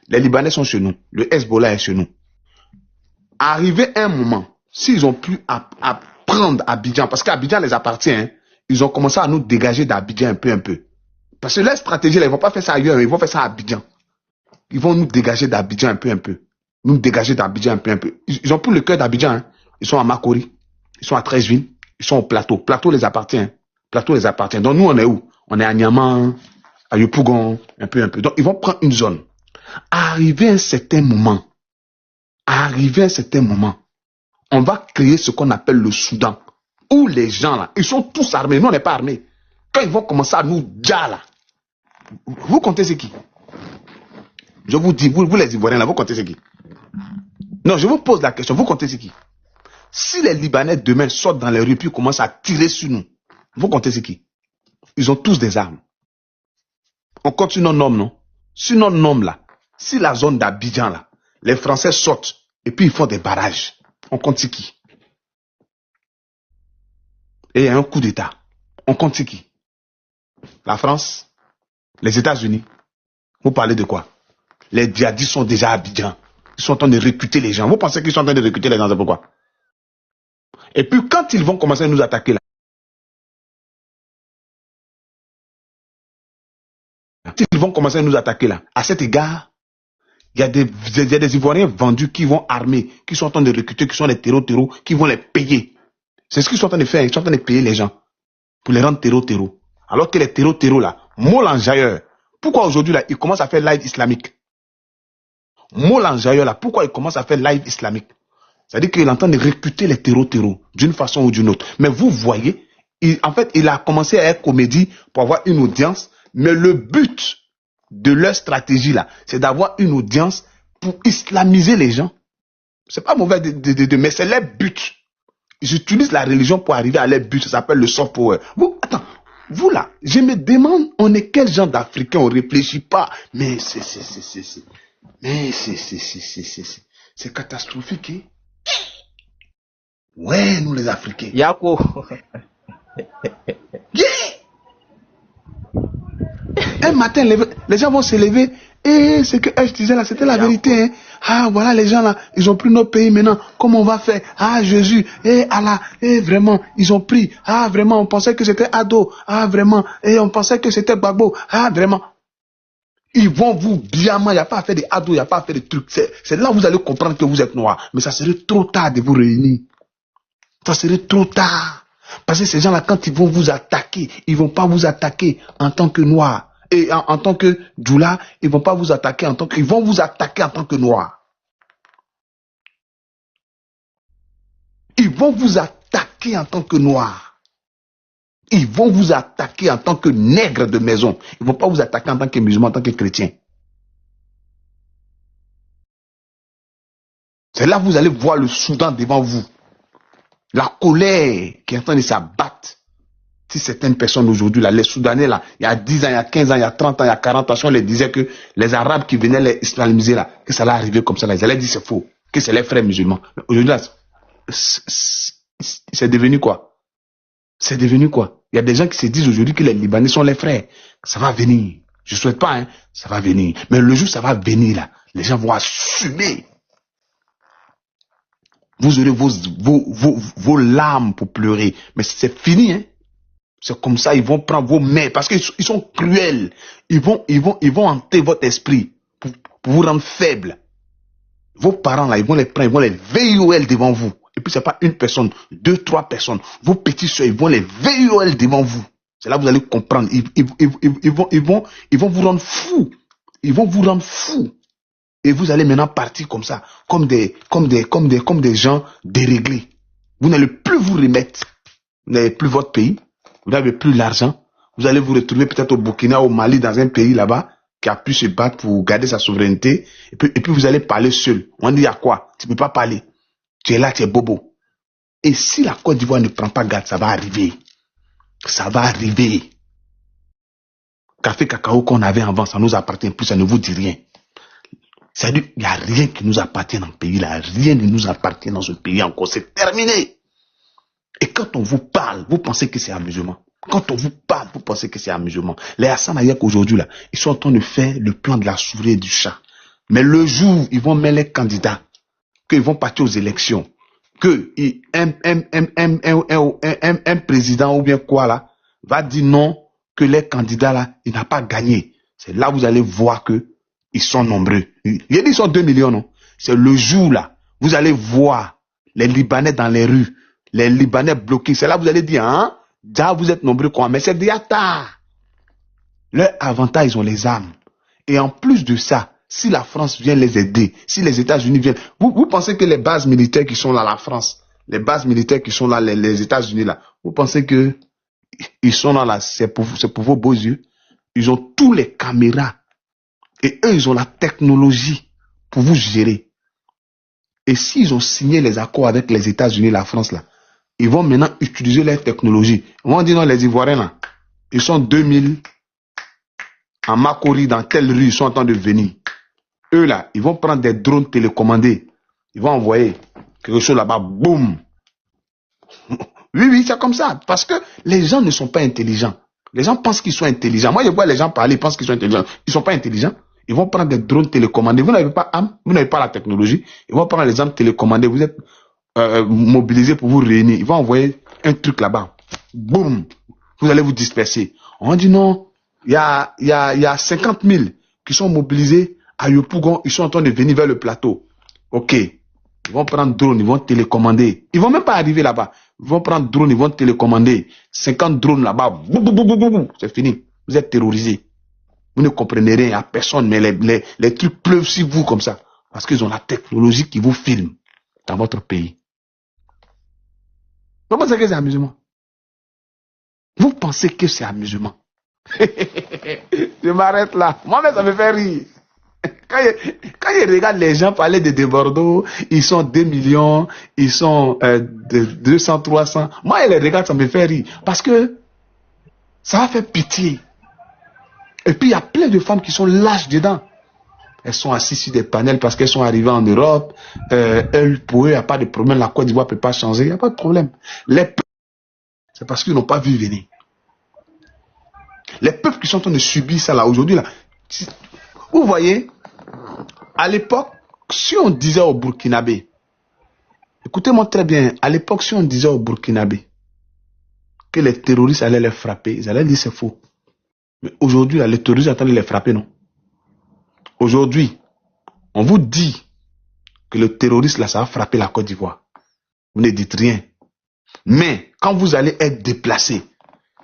S2: Les Libanais sont chez nous. Le Hezbollah est chez nous. Arrivé un moment, s'ils ont pu prendre Abidjan, parce qu'Abidjan les appartient, hein, ils ont commencé à nous dégager d'Abidjan un peu. Parce que leur stratégie, là, ils vont pas faire ça ailleurs, ils vont faire ça à Abidjan. Ils vont nous dégager d'Abidjan un peu. Nous dégager d'Abidjan un peu. Ils ont pris le cœur d'Abidjan, hein. Ils sont à Makori, ils sont à Treichville, ils sont au Plateau. Plateau les appartient, hein. Plateau les appartient. Donc nous, on est où? On est à Niamey, à Yopougon, un peu. Donc ils vont prendre une zone. Arrivé à un certain moment, on va créer ce qu'on appelle le Soudan. Où les gens là, ils sont tous armés, nous on n'est pas armés. Quand ils vont commencer à nous dire là, vous comptez c'est qui? Je vous dis, vous les Ivoiriens là, vous comptez c'est qui? Non, je vous pose la question, vous comptez c'est qui? Si les Libanais demain sortent dans les rues puis commencent à tirer sur nous, vous comptez c'est qui? Ils ont tous des armes. On compte sur nos noms, non? Sur nos noms là, si la zone d'Abidjan là, les Français sortent et puis ils font des barrages, on compte c'est qui? Et il y a un coup d'État. On compte c'est qui? La France? Les États-Unis? Vous parlez de quoi? les djihadistes sont déjà à Abidjan. Ils sont en train de recruter les gens. Vous pensez qu'ils sont en train de recruter les gens, c'est pourquoi? Et puis quand ils vont commencer à nous attaquer là, ils vont commencer à nous attaquer là, à cet égard, il y a des Ivoiriens vendus qui vont armer, qui sont en train de recruter, qui sont des terreaux, qui vont les payer. C'est ce qu'ils sont en train de faire. Ils sont en train de payer les gens pour les rendre terreaux. Alors que les terreaux là, Molanjailleur, pourquoi aujourd'hui là, ils commencent à faire live islamique? Molanjailleur là, pourquoi il commence à faire live islamique? C'est-à-dire qu'il est en train de recruter les terreaux d'une façon ou d'une autre. Mais vous voyez, en fait, il a commencé à être comédie pour avoir une audience, mais le but de leur stratégie là, c'est d'avoir une audience pour islamiser les gens. C'est pas mauvais mais c'est leur but. Ils utilisent la religion pour arriver à leur but. Ça s'appelle le soft power. Vous là, je me demande, on est quel genre d'Africains, on réfléchit pas. Mais c'est catastrophique. Hein? Ouais, nous les Africains.
S9: Yako.
S2: Yeah! Un matin, les gens vont se lever. Et ce que je disais là, c'était la vérité. Hein. Ah, voilà, les gens là, ils ont pris nos pays maintenant. Comment on va faire? Ah, Jésus, Allah, vraiment, ils ont pris. Ah, vraiment, on pensait que c'était Ado. Ah, vraiment, on pensait que c'était Gbagbo. Ah, vraiment. Ils vont vous bien, il n'y a pas à faire des Ado, il n'y a pas à faire des trucs. C'est là où vous allez comprendre que vous êtes noir. Mais ça serait trop tard de vous réunir. Ça serait trop tard. Parce que ces gens-là, quand ils vont vous attaquer, ils ne vont pas vous attaquer en tant que noir. Et en tant que Djoula, ils ne vont pas vous attaquer en tant que... Ils vont vous attaquer en tant que noir. Ils vont vous attaquer en tant que noir. Ils vont vous attaquer en tant que nègre de maison. Ils ne vont pas vous attaquer en tant que musulman, en tant que chrétien. C'est là que vous allez voir le Soudan devant vous. La colère qui est en train de s'abattre. Si certaines personnes aujourd'hui, là, les Soudanais, là, il y a 10 ans, il y a 15 ans, il y a 30 ans, il y a 40 ans, on les disait que les Arabes qui venaient les islamiser, là, que ça allait arriver comme ça, là, ils allaient dire c'est faux, que c'est les frères musulmans. Aujourd'hui, là, c'est devenu quoi? C'est devenu quoi? Il y a des gens qui se disent aujourd'hui que les Libanais sont les frères. Ça va venir. Je souhaite pas, hein, ça va venir. Mais le jour ça va venir, là, les gens vont assumer. Vous aurez vos larmes pour pleurer. Mais c'est fini, hein. C'est comme ça, ils vont prendre vos mains, parce qu'ils sont cruels. Ils vont hanter votre esprit pour vous rendre faible. Vos parents, là, ils vont les prendre, ils vont les VOL devant vous. Et puis, c'est pas une personne, 2, 3 personnes. Vos petits soeurs, ils vont les VOL devant vous. C'est là que vous allez comprendre. Ils vont vous rendre fou. Ils vont vous rendre fou. Et vous allez maintenant partir comme ça, comme des gens déréglés. Vous n'allez plus vous remettre. Vous n'avez plus votre pays. Vous n'avez plus l'argent. Vous allez vous retrouver peut-être au Burkina, au Mali, dans un pays là-bas, qui a pu se battre pour garder sa souveraineté. Et puis vous allez parler seul. On dit à quoi? Tu ne peux pas parler. Tu es là, tu es bobo. Et si la Côte d'Ivoire ne prend pas garde, ça va arriver. Ça va arriver. Café cacao qu'on avait avant, ça nous appartient plus, ça ne vous dit rien. C'est-à-dire, il n'y a rien qui nous appartient dans le pays là. Rien ne nous appartient dans ce pays encore. C'est terminé. Et quand on vous parle, vous pensez que c'est amusement. Quand on vous parle, vous pensez que c'est amusement. Les Hassan Ayek aujourd'hui, là, ils sont en train de faire le plan de la souris et du chat. Mais le jour, ils vont mettre les candidats, qu'ils vont partir aux élections, que un président ou bien quoi là, va dire non, que les candidats là, il n'a pas gagné. C'est là que vous allez voir que ils sont nombreux. Il y a dit ils sont 2 millions, non? C'est le jour là, vous allez voir les Libanais dans les rues. Les Libanais bloqués, c'est là que vous allez dire, hein, déjà vous êtes nombreux quoi, mais c'est déjà tard. Leur avantage, ils ont les armes. Et en plus de ça, si la France vient les aider, si les États-Unis viennent, vous pensez que les bases militaires qui sont là, la France, les bases militaires qui sont là, les États-Unis là, vous pensez que ils sont là, c'est pour vos beaux yeux? Ils ont tous les caméras. Et eux, ils ont la technologie pour vous gérer. Et s'ils ont signé les accords avec les États-Unis et la France là, ils vont maintenant utiliser leur technologie. Ils vont dire non, les Ivoiriens là, ils sont 2000 en Makori, dans telle rue, ils sont en train de venir. Eux là, ils vont prendre des drones télécommandés. Ils vont envoyer quelque chose là-bas, boum. Oui, c'est comme ça. Parce que les gens ne sont pas intelligents. Les gens pensent qu'ils sont intelligents. Moi, je vois les gens parler, ils pensent qu'ils sont intelligents. Ils ne sont pas intelligents. Ils vont prendre des drones télécommandés. Vous n'avez pas âme, vous n'avez pas la technologie. Ils vont prendre les armes télécommandées. Vous êtes mobilisés pour vous réunir. Ils vont envoyer un truc là-bas. Boum. Vous allez vous disperser. On dit non. Il y a 50 000 qui sont mobilisés à Yopougon. Ils sont en train de venir vers le plateau. OK. Ils vont prendre drone, ils vont télécommander. Ils vont même pas arriver là-bas. Ils vont prendre drone, ils vont télécommander. 50 drones là-bas. C'est fini. Vous êtes terrorisés. Vous ne comprenez rien à personne, mais les trucs pleuvent sur vous comme ça. Parce qu'ils ont la technologie qui vous filme dans votre pays. Vous pensez que c'est amusement? Vous pensez que c'est amusement? Je m'arrête là. Moi-même, ça me fait rire. Quand je regarde les gens parler de Bordeaux, ils sont 2 millions, ils sont 200, 300. Moi, je les regarde, ça me fait rire. Parce que ça va faire pitié. Et puis, il y a plein de femmes qui sont lâches dedans. Elles sont assises sur des panels parce qu'elles sont arrivées en Europe. Elles, pour eux, il n'y a pas de problème. La Côte d'Ivoire ne peut pas changer. Il n'y a pas de problème. Les peuples, c'est parce qu'ils n'ont pas vu venir. Les peuples qui sont en train de subir ça là, aujourd'hui, là. Vous voyez, à l'époque, si on disait au Burkinabé, écoutez-moi très bien, à l'époque, si on disait au Burkinabé que les terroristes allaient les frapper, ils allaient dire c'est faux. Mais aujourd'hui, là, les terroristes attendent de les frapper, non? Aujourd'hui, on vous dit que le terroriste, là, ça va frapper la Côte d'Ivoire. Vous ne dites rien. Mais, quand vous allez être déplacé,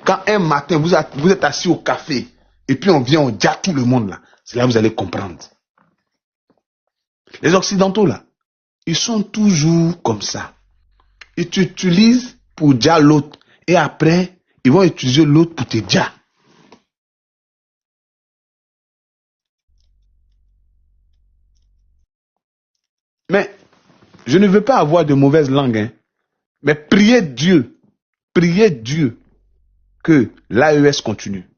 S2: quand un matin, vous êtes assis au café, et puis on vient, on dit à tout le monde, là, c'est là que vous allez comprendre. Les Occidentaux, là, ils sont toujours comme ça. Ils t'utilisent pour dire l'autre. Et après, ils vont utiliser l'autre pour te dire. Mais, je ne veux pas avoir de mauvaise langue, hein. Mais priez Dieu que l'AES continue.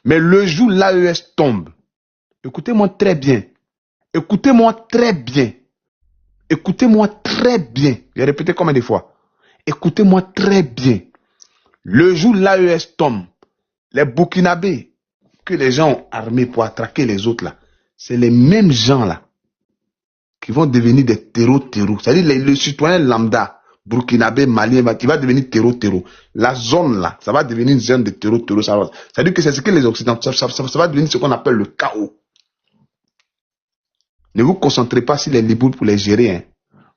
S2: Mais le jour où l'AES tombe, écoutez-moi très bien. Écoutez-moi très bien. Écoutez-moi très bien. J'ai répété combien de fois? Écoutez-moi très bien. Le jour où l'AES tombe, les Burkinabés que les gens ont armés pour attraquer les autres là, c'est les mêmes gens là qui vont devenir des terreaux. C'est-à-dire le citoyen lambda, Burkinabé, Malien, qui va devenir terreau. La zone là, ça va devenir une zone de terreau. C'est-à-dire que c'est ce que les Occidentaux, ça va devenir ce qu'on appelle le chaos. Ne vous concentrez pas sur les libres pour les gérer. Hein.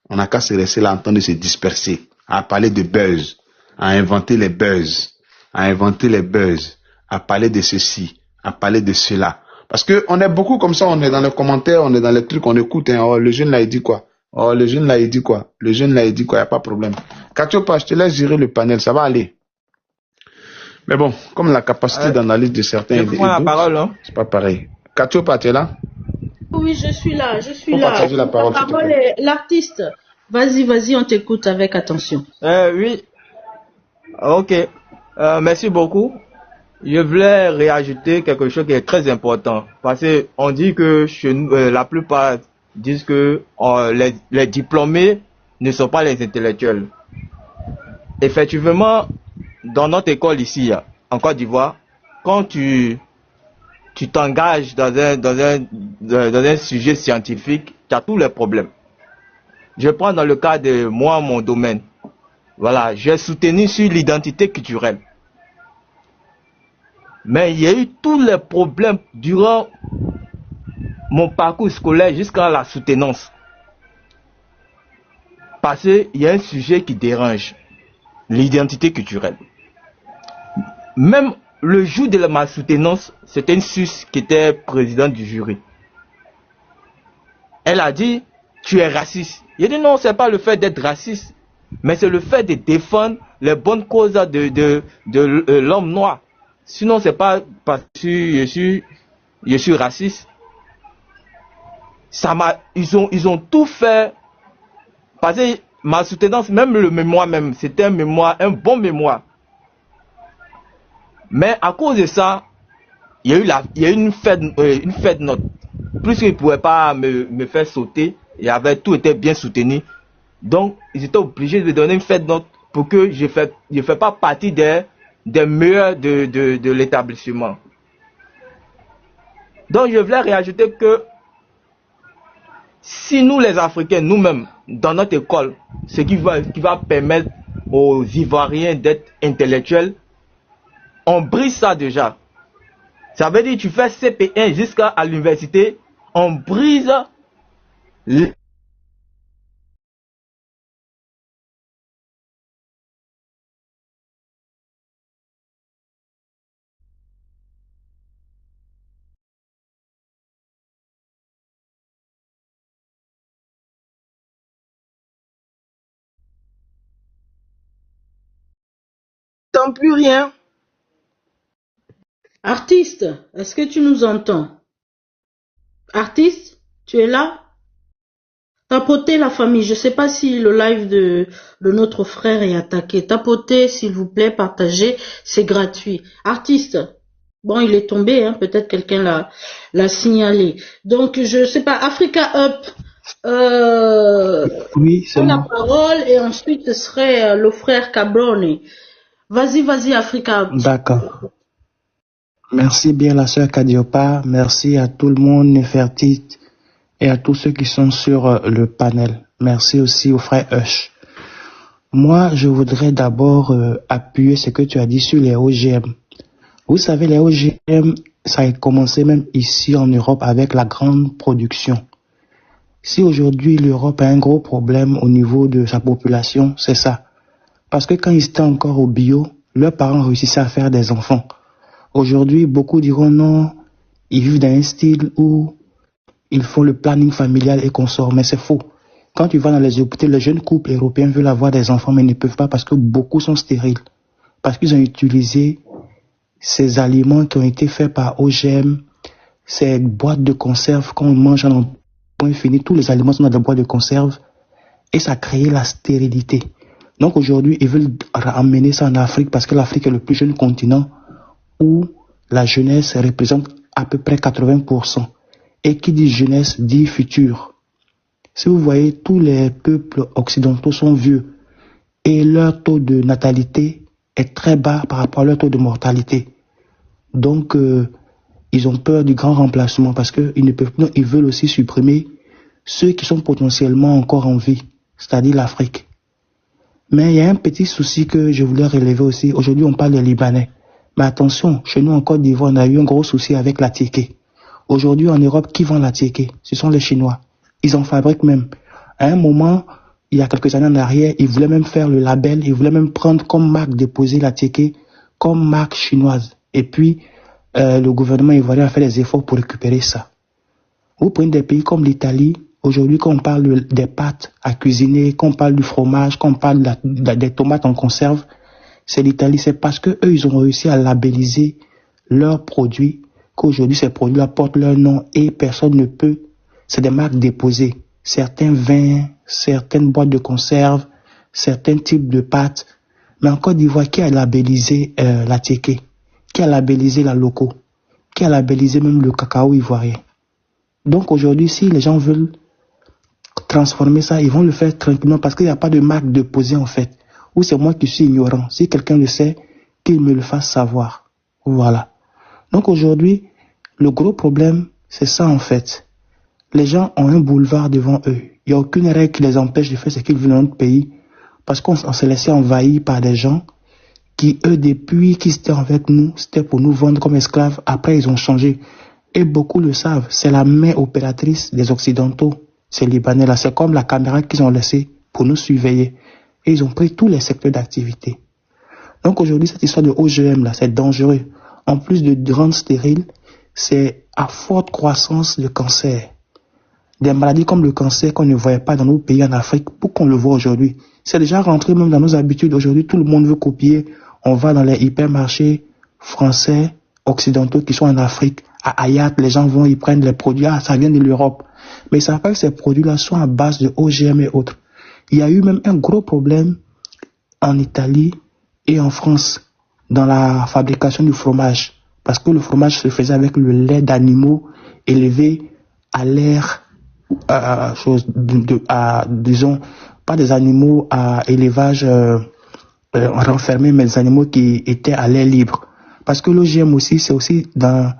S2: On n'a qu'à se rester là en train de se disperser, à parler de buzz, à inventer les buzz, à parler de ceci, à parler de cela. Parce qu'on est beaucoup comme ça, on est dans les commentaires, on est dans les trucs, on écoute. Hein. Oh, le jeune là, il dit quoi? Oh, le jeune là, il dit quoi? Le jeune là, il dit quoi? Il n'y a pas de problème. Katiopa, je te laisse gérer le panel, ça va aller. Mais bon, comme la capacité d'analyse de certains...
S9: Je prends la parole, hein.
S2: C'est pas pareil. Katiopa, tu es là?
S7: Oui, je suis là.
S2: Partager la parole
S7: est l'artiste. Vas-y, on t'écoute avec attention.
S9: Oui. Ok. Merci beaucoup. Je voulais réajouter quelque chose qui est très important. Parce qu'on dit que chez nous, la plupart disent que les diplômés ne sont pas les intellectuels. Effectivement, dans notre école ici, en Côte d'Ivoire, quand tu t'engages dans un sujet scientifique, tu as tous les problèmes. Je prends dans le cas de moi, mon domaine. Voilà, j'ai soutenu sur l'identité culturelle. Mais il y a eu tous les problèmes durant mon parcours scolaire jusqu'à la soutenance. Parce qu'il y a un sujet qui dérange, l'identité culturelle. Même le jour de ma soutenance, c'était une Suisse qui était présidente du jury. Elle a dit, tu es raciste. J'ai dit non, c'est pas le fait d'être raciste, mais c'est le fait de défendre les bonnes causes de l'homme noir. Sinon, c'est pas parce que je suis raciste. Ils ont tout fait. Parce que ma soutenance, même le mémoire même, c'était un bon mémoire. Mais à cause de ça, il y a eu une fête note. Plus qu'ils ne pouvaient pas me faire sauter, tout était bien soutenu. Donc, ils étaient obligés de me donner une fête note pour que je ne fais pas partie des meilleurs de l'établissement.
S8: Donc je voulais rajouter que si nous les Africains, nous-mêmes, dans notre école, ce qui va permettre aux Ivoiriens d'être intellectuels, on brise ça déjà. Ça veut dire que tu fais CP1 jusqu'à l'université, on brise
S4: T'entends plus rien.
S7: Artiste, est-ce que tu nous entends? Artiste, tu es là? Tapotez la famille. Je ne sais pas si le live de notre frère est attaqué. Tapotez, s'il vous plaît, partagez. C'est gratuit. Artiste, bon, il est tombé, hein, peut-être quelqu'un l'a signalé. Donc, je ne sais pas, Africa Up,
S10: oui, c'est
S7: la
S10: moi.
S7: parole et ensuite ce serait le frère Cabrone. Vas-y, Africa Up.
S10: D'accord. Merci bien la sœur Kadiopa. Merci à tout le monde, Nefertiti, et à tous ceux qui sont sur le panel. Merci aussi au frère Hush. Moi, je voudrais d'abord appuyer ce que tu as dit sur les OGM. Vous savez, les OGM, ça a commencé même ici en Europe avec la grande production. Si aujourd'hui l'Europe a un gros problème au niveau de sa population, c'est ça. Parce que quand ils étaient encore au bio, leurs parents réussissaient à faire des enfants. Aujourd'hui, beaucoup diront non, ils vivent dans un style où ils font le planning familial et consorts, mais c'est faux. Quand tu vas dans les hôpitaux, les jeunes couples européens veulent avoir des enfants, mais ne peuvent pas parce que beaucoup sont stériles. Parce qu'ils ont utilisé ces aliments qui ont été faits par OGM, ces boîtes de conserve qu'on mange en point fini, tous les aliments sont dans des boîtes de conserve, et ça a créé la stérilité. Donc aujourd'hui, ils veulent ramener ça en Afrique parce que l'Afrique est le plus jeune continent où la jeunesse représente à peu près 80%. Et qui dit jeunesse dit futur. Si vous voyez, tous les peuples occidentaux sont vieux et leur taux de natalité est très bas par rapport à leur taux de mortalité. Donc, ils ont peur du grand remplacement parce qu'ils ne peuvent pas, ils veulent aussi supprimer ceux qui sont potentiellement encore en vie, c'est-à-dire l'Afrique. Mais il y a un petit souci que je voulais relever aussi. Aujourd'hui, on parle des Libanais. Mais attention, chez nous en Côte d'Ivoire, on a eu un gros souci avec la tiéké. Aujourd'hui, en Europe, qui vend la tiéké? Ce sont les Chinois. Ils en fabriquent même. À un moment, il y a quelques années en arrière, ils voulaient même faire le label, ils voulaient même prendre comme marque déposée la tiéké, comme marque chinoise. Et puis, le gouvernement ivoirien a fait des efforts pour récupérer ça. Vous prenez des pays comme l'Italie, aujourd'hui, quand on parle des pâtes à cuisiner, quand on parle du fromage, quand on parle des tomates en conserve, c'est l'Italie. C'est parce que eux, ils ont réussi à labelliser leurs produits, qu'aujourd'hui, ces produits-là portent leur nom et personne ne peut. C'est des marques déposées. Certains vins, certaines boîtes de conserve, certains types de pâtes. Mais en Côte d'Ivoire, qui a labellisé la tiéké? Qui a labellisé la loco? Qui a labellisé même le cacao ivoirien? Donc aujourd'hui, si les gens veulent transformer ça, ils vont le faire tranquillement parce qu'il n'y a pas de marque déposée en fait. Ou c'est moi qui suis ignorant. Si quelqu'un le sait, qu'il me le fasse savoir. Voilà. Donc aujourd'hui, le gros problème, c'est ça en fait. Les gens ont un boulevard devant eux. Il n'y a aucune règle qui les empêche de faire ce qu'ils veulent dans notre pays. Parce qu'on s'est laissé envahir par des gens qui, eux, depuis qu'ils étaient avec nous, c'était pour nous vendre comme esclaves. Après, ils ont changé. Et beaucoup le savent. C'est la main opératrice des Occidentaux, ces Libanais-là. C'est comme la caméra qu'ils ont laissée pour nous surveiller. Et ils ont pris tous les secteurs d'activité. Donc aujourd'hui, cette histoire de OGM, là, c'est dangereux. En plus de rendre stérile, c'est à forte croissance de cancer. Des maladies comme le cancer qu'on ne voyait pas dans nos pays en Afrique, pour qu'on le voit aujourd'hui. C'est déjà rentré même dans nos habitudes. Aujourd'hui, tout le monde veut copier. On va dans les hypermarchés français, occidentaux qui sont en Afrique. À Hayat, les gens vont, ils prennent les produits. Ah, ça vient de l'Europe. Mais ça fait que ces produits-là sont à base de OGM et autres. Il y a eu même un gros problème en Italie et en France dans la fabrication du fromage. Parce que le fromage se faisait avec le lait d'animaux élevés à l'air, disons, pas des animaux à élevage renfermé, mais des animaux qui étaient à l'air libre. Parce que l'OGM aussi, c'est aussi dans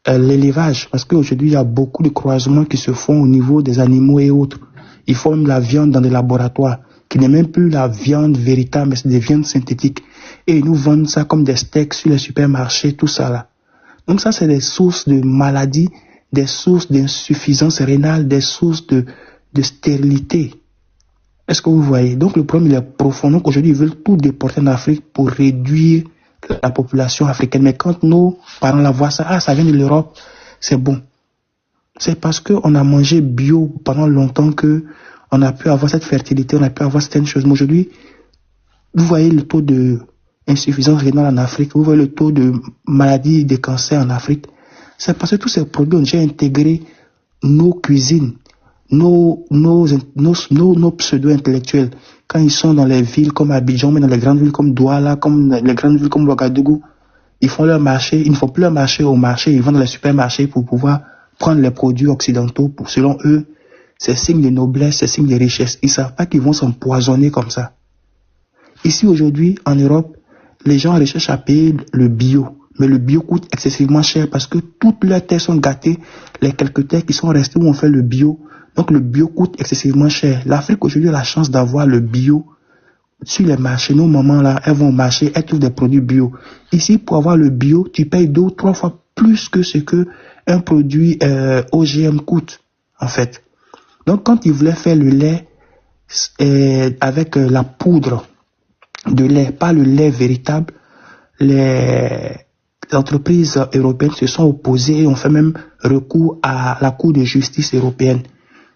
S10: l'élevage, parce qu'aujourd'hui, il y a beaucoup de croisements qui se font au niveau des animaux et autres. Ils font même la viande dans des laboratoires, qui n'est même plus la viande véritable, mais c'est des viandes synthétiques. Et ils nous vendent ça comme des steaks sur les supermarchés, tout ça là. Donc ça, c'est des sources de maladies, des sources d'insuffisance rénale, des sources de stérilité. Est-ce que vous voyez? Donc le problème, il est profond. Donc aujourd'hui, ils veulent tout déporter en Afrique pour réduire la population africaine. Mais quand nos parents la voient ça, ça vient de l'Europe, c'est bon. C'est parce qu'on a mangé bio pendant longtemps que on a pu avoir cette fertilité, on a pu avoir certaines choses. Mais aujourd'hui, vous voyez le taux de insuffisance rénale en Afrique, vous voyez le taux de maladies, de cancers en Afrique. C'est parce que tous ces produits ont déjà intégré nos cuisines, nos pseudo-intellectuels. Quand ils sont dans les villes comme Abidjan, mais dans les grandes villes comme Douala, comme les grandes villes comme Ouagadougou, ils font leur marché, ils ne font plus leur marché au marché, ils vont dans les supermarchés pour pouvoir prendre les produits occidentaux. Pour, selon eux, c'est signe de noblesse, c'est signe de richesse. Ils ne savent pas qu'ils vont s'empoisonner comme ça. Ici, aujourd'hui, en Europe, les gens recherchent à payer le bio. Mais le bio coûte excessivement cher parce que toutes leurs terres sont gâtées. Les quelques terres qui sont restées où on fait le bio. Donc le bio coûte excessivement cher. L'Afrique aujourd'hui a la chance d'avoir le bio sur les marchés. Nos mamans là, elles vont au marché, elles trouvent des produits bio. Ici, pour avoir le bio, tu payes 2 ou 3 fois plus que ce que un produit OGM coûte, en fait. Donc quand ils voulaient faire le lait avec la poudre de lait, pas le lait véritable, les entreprises européennes se sont opposées et ont fait même recours à la Cour de justice européenne.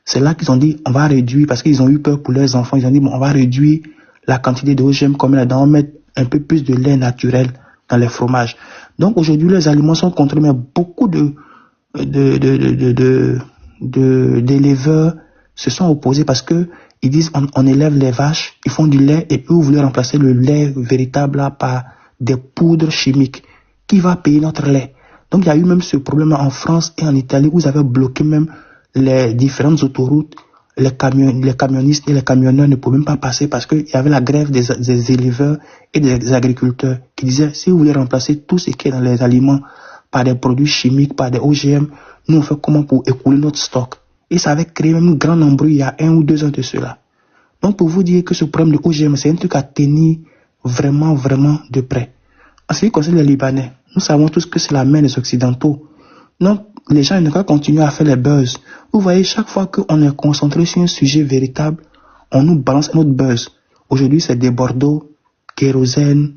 S10: C'est là qu'ils ont dit on va réduire, parce qu'ils ont eu peur pour leurs enfants, ils ont dit bon, on va réduire la quantité de OGM comme là-dedans, on va mettre un peu plus de lait naturel dans les fromages. Donc aujourd'hui les aliments sont contrôlés, mais beaucoup d'éleveurs se sont opposés parce que ils disent on élève les vaches, ils font du lait et eux vous voulez remplacer le lait véritable là, par des poudres chimiques. Qui va payer notre lait? Donc il y a eu même ce problème en France et en Italie où ils avaient bloqué même les différentes autoroutes. Les camionnistes et les camionneurs ne pouvaient même pas passer parce qu'il y avait la grève des éleveurs et des agriculteurs qui disaient si vous voulez remplacer tout ce qui est dans les aliments par des produits chimiques, par des OGM, nous on fait comment pour écouler notre stock? Et ça avait créé même un grand embrouille il y a 1 ou 2 ans de cela. Donc pour vous dire que ce problème de OGM, c'est un truc à tenir vraiment, vraiment de près. En ce qui concerne les Libanais, nous savons tous que c'est la main des Occidentaux. Donc, les gens ne peuvent pas continuer à faire les buzz. Vous voyez, chaque fois qu'on est concentré sur un sujet véritable, on nous balance un autre buzz. Aujourd'hui, c'est des Bordeaux, kérosène,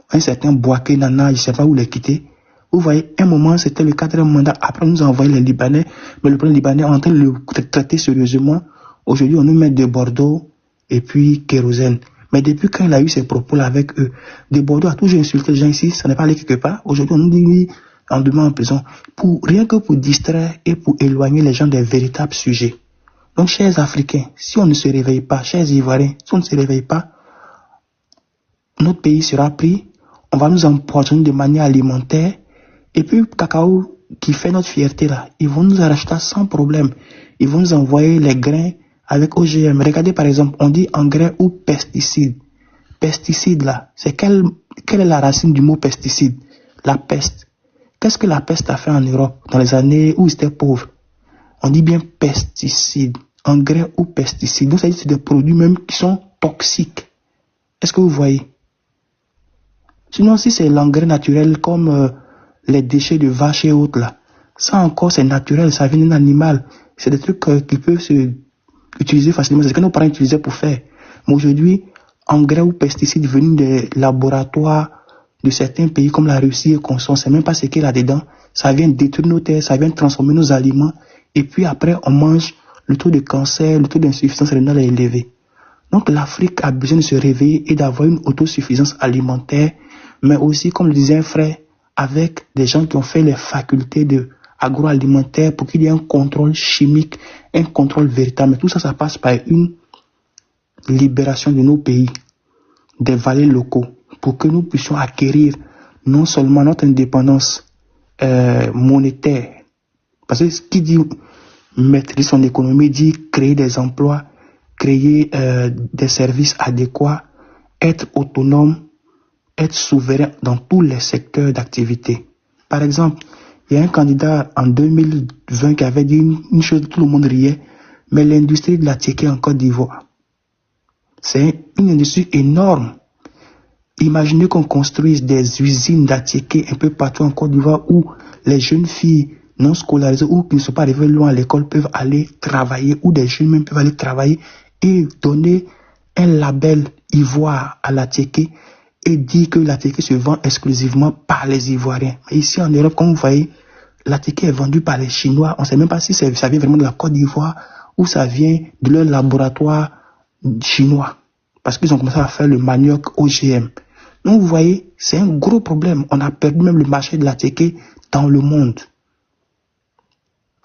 S10: un certain Boaké Nana, je ne sais pas où les quitter. Vous voyez, un moment, c'était le 4e mandat. Après, on nous a envoyé les Libanais, mais le peuple libanais est en train de le traiter sérieusement. Aujourd'hui, on nous met de Bordeaux et puis kérosène. Mais depuis quand il a eu ces propos-là avec eux, de Bordeaux a toujours insulté les gens ici, ça n'est pas allé quelque part. Aujourd'hui, on nous dit oui, on demande en prison. Rien que pour distraire et pour éloigner les gens des véritables sujets. Donc, chers Africains, si on ne se réveille pas, chers Ivoiriens, si on ne se réveille pas, notre pays sera pris, on va nous empoisonner de manière alimentaire, et puis Cacao, qui fait notre fierté là, ils vont nous arracher sans problème. Ils vont nous envoyer les grains avec OGM. Regardez par exemple, on dit engrais ou pesticide. Pesticide là, c'est quelle est la racine du mot pesticide? La peste. Qu'est-ce que la peste a fait en Europe dans les années où ils étaient pauvres? On dit bien pesticide, engrais ou pesticide. Donc ça veut dire que c'est des produits même qui sont toxiques. Est-ce que vous voyez? Sinon si c'est l'engrais naturel comme les déchets de vaches et autres là, ça encore c'est naturel, ça vient d'un animal. C'est des trucs qui peuvent se utiliser facilement, c'est ce que nos parents utilisaient pour faire. Mais aujourd'hui, engrais ou pesticides venus des laboratoires de certains pays comme la Russie et qu'on ne sait même pas ce qu'il y a là-dedans, ça vient détruire nos terres, ça vient transformer nos aliments, et puis après on mange, le taux de cancer, le taux d'insuffisance rénale est élevé. Donc l'Afrique a besoin de se réveiller et d'avoir une autosuffisance alimentaire, mais aussi, comme le disait un frère, avec des gens qui ont fait les facultés de agroalimentaire pour qu'il y ait un contrôle chimique, un contrôle véritable. Mais tout ça, ça passe par une libération de nos pays, des vallées locaux, pour que nous puissions acquérir non seulement notre indépendance monétaire, parce que ce qui dit maîtriser son économie dit créer des emplois, créer des services adéquats, être autonome, être souverain dans tous les secteurs d'activité. Par exemple, Il y a un candidat en 2020 qui avait dit une chose, tout le monde riait, mais l'industrie de la tiéké en Côte d'Ivoire, c'est une industrie énorme. Imaginez qu'on construise des usines d'atiéké un peu partout en Côte d'Ivoire où les jeunes filles non scolarisées ou qui ne sont pas arrivées loin à l'école peuvent aller travailler, ou des jeunes même peuvent aller travailler et donner un label Ivoire à l'atiéké et dire que l'atiéké se vend exclusivement par les Ivoiriens. Mais ici en Europe, comme vous voyez, l'atiéké est vendu par les Chinois. On ne sait même pas si ça vient vraiment de la Côte d'Ivoire ou ça vient de leur laboratoire chinois. Parce qu'ils ont commencé à faire le manioc OGM. Donc vous voyez, c'est un gros problème. On a perdu même le marché de l'atiéké dans le monde.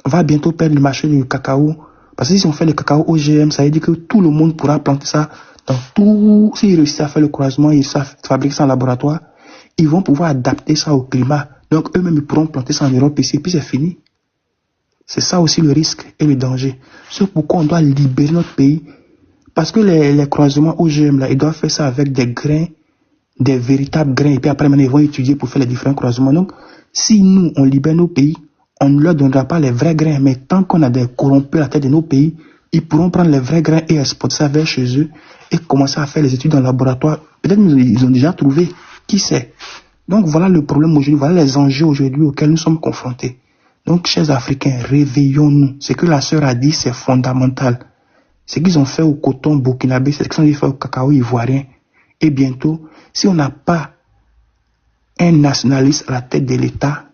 S10: On va bientôt perdre le marché du cacao. Parce que si on fait le cacao OGM, ça veut dire que tout le monde pourra planter ça dans tout. S'ils réussissent à faire le croisement, ils savent fabriquer ça en laboratoire, ils vont pouvoir adapter ça au climat. Donc eux-mêmes, ils pourront planter ça en Europe ici, et puis c'est fini. C'est ça aussi le risque et le danger. C'est pourquoi on doit libérer notre pays. Parce que les croisements OGM, là, ils doivent faire ça avec des grains, des véritables grains, et puis après, ils vont étudier pour faire les différents croisements. Donc, si nous, on libère nos pays, on ne leur donnera pas les vrais grains, mais tant qu'on a des corrompus à la tête de nos pays, ils pourront prendre les vrais grains et exporter ça vers chez eux et commencer à faire les études dans le laboratoire. Peut-être qu'ils ont déjà trouvé, qui sait. Donc, voilà le problème aujourd'hui, voilà les enjeux aujourd'hui auxquels nous sommes confrontés. Donc, chers Africains, réveillons-nous. Ce que la sœur a dit, c'est fondamental. Ce qu'ils ont fait au coton burkinabé, c'est ce qu'ils ont fait au cacao ivoirien. Et bientôt, si on n'a pas un nationaliste à la tête de l'État,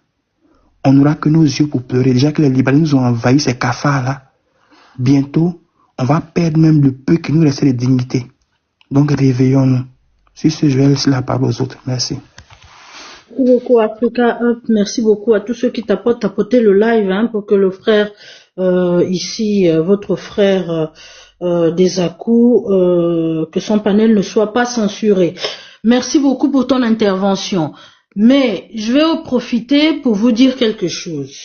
S10: on n'aura que nos yeux pour pleurer. Déjà que les Libanais nous ont envahi ces cafards-là, bientôt, on va perdre même le peu qui nous restait de dignité. Donc, réveillons-nous. Sur ce, je vais laisser la parole aux autres. Merci.
S7: Merci beaucoup, Africa Up. Merci beaucoup à tous ceux qui tapoté le live, hein, pour que le frère, ici, votre frère, des à-coups, que son panel ne soit pas censuré. Merci beaucoup pour ton intervention. Mais je vais en profiter pour vous dire quelque chose.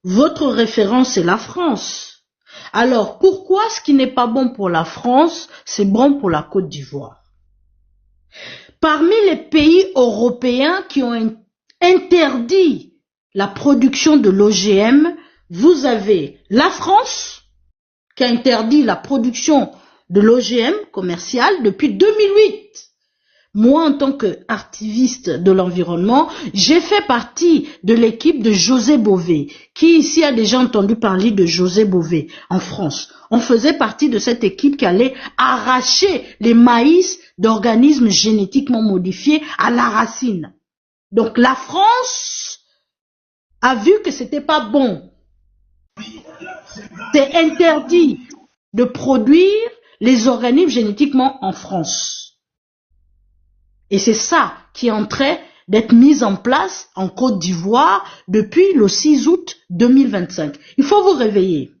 S7: Votre référence, c'est la France. Alors, pourquoi ce qui n'est pas bon pour la France, c'est bon pour la Côte d'Ivoire? Parmi les pays européens qui ont interdit la production de l'OGM, vous avez la France, qui a interdit la production de l'OGM commercial depuis 2008. Moi, en tant qu'activiste de l'environnement, j'ai fait partie de l'équipe de José Bové. Qui ici a déjà entendu parler de José Bové en France? On faisait partie de cette équipe qui allait arracher les maïs d'organismes génétiquement modifiés à la racine. Donc la France a vu que c'était pas bon. C'est interdit de produire les organismes génétiquement en France. Et c'est ça qui est en train d'être mis en place en Côte d'Ivoire depuis le 6 août 2025. Il faut vous réveiller.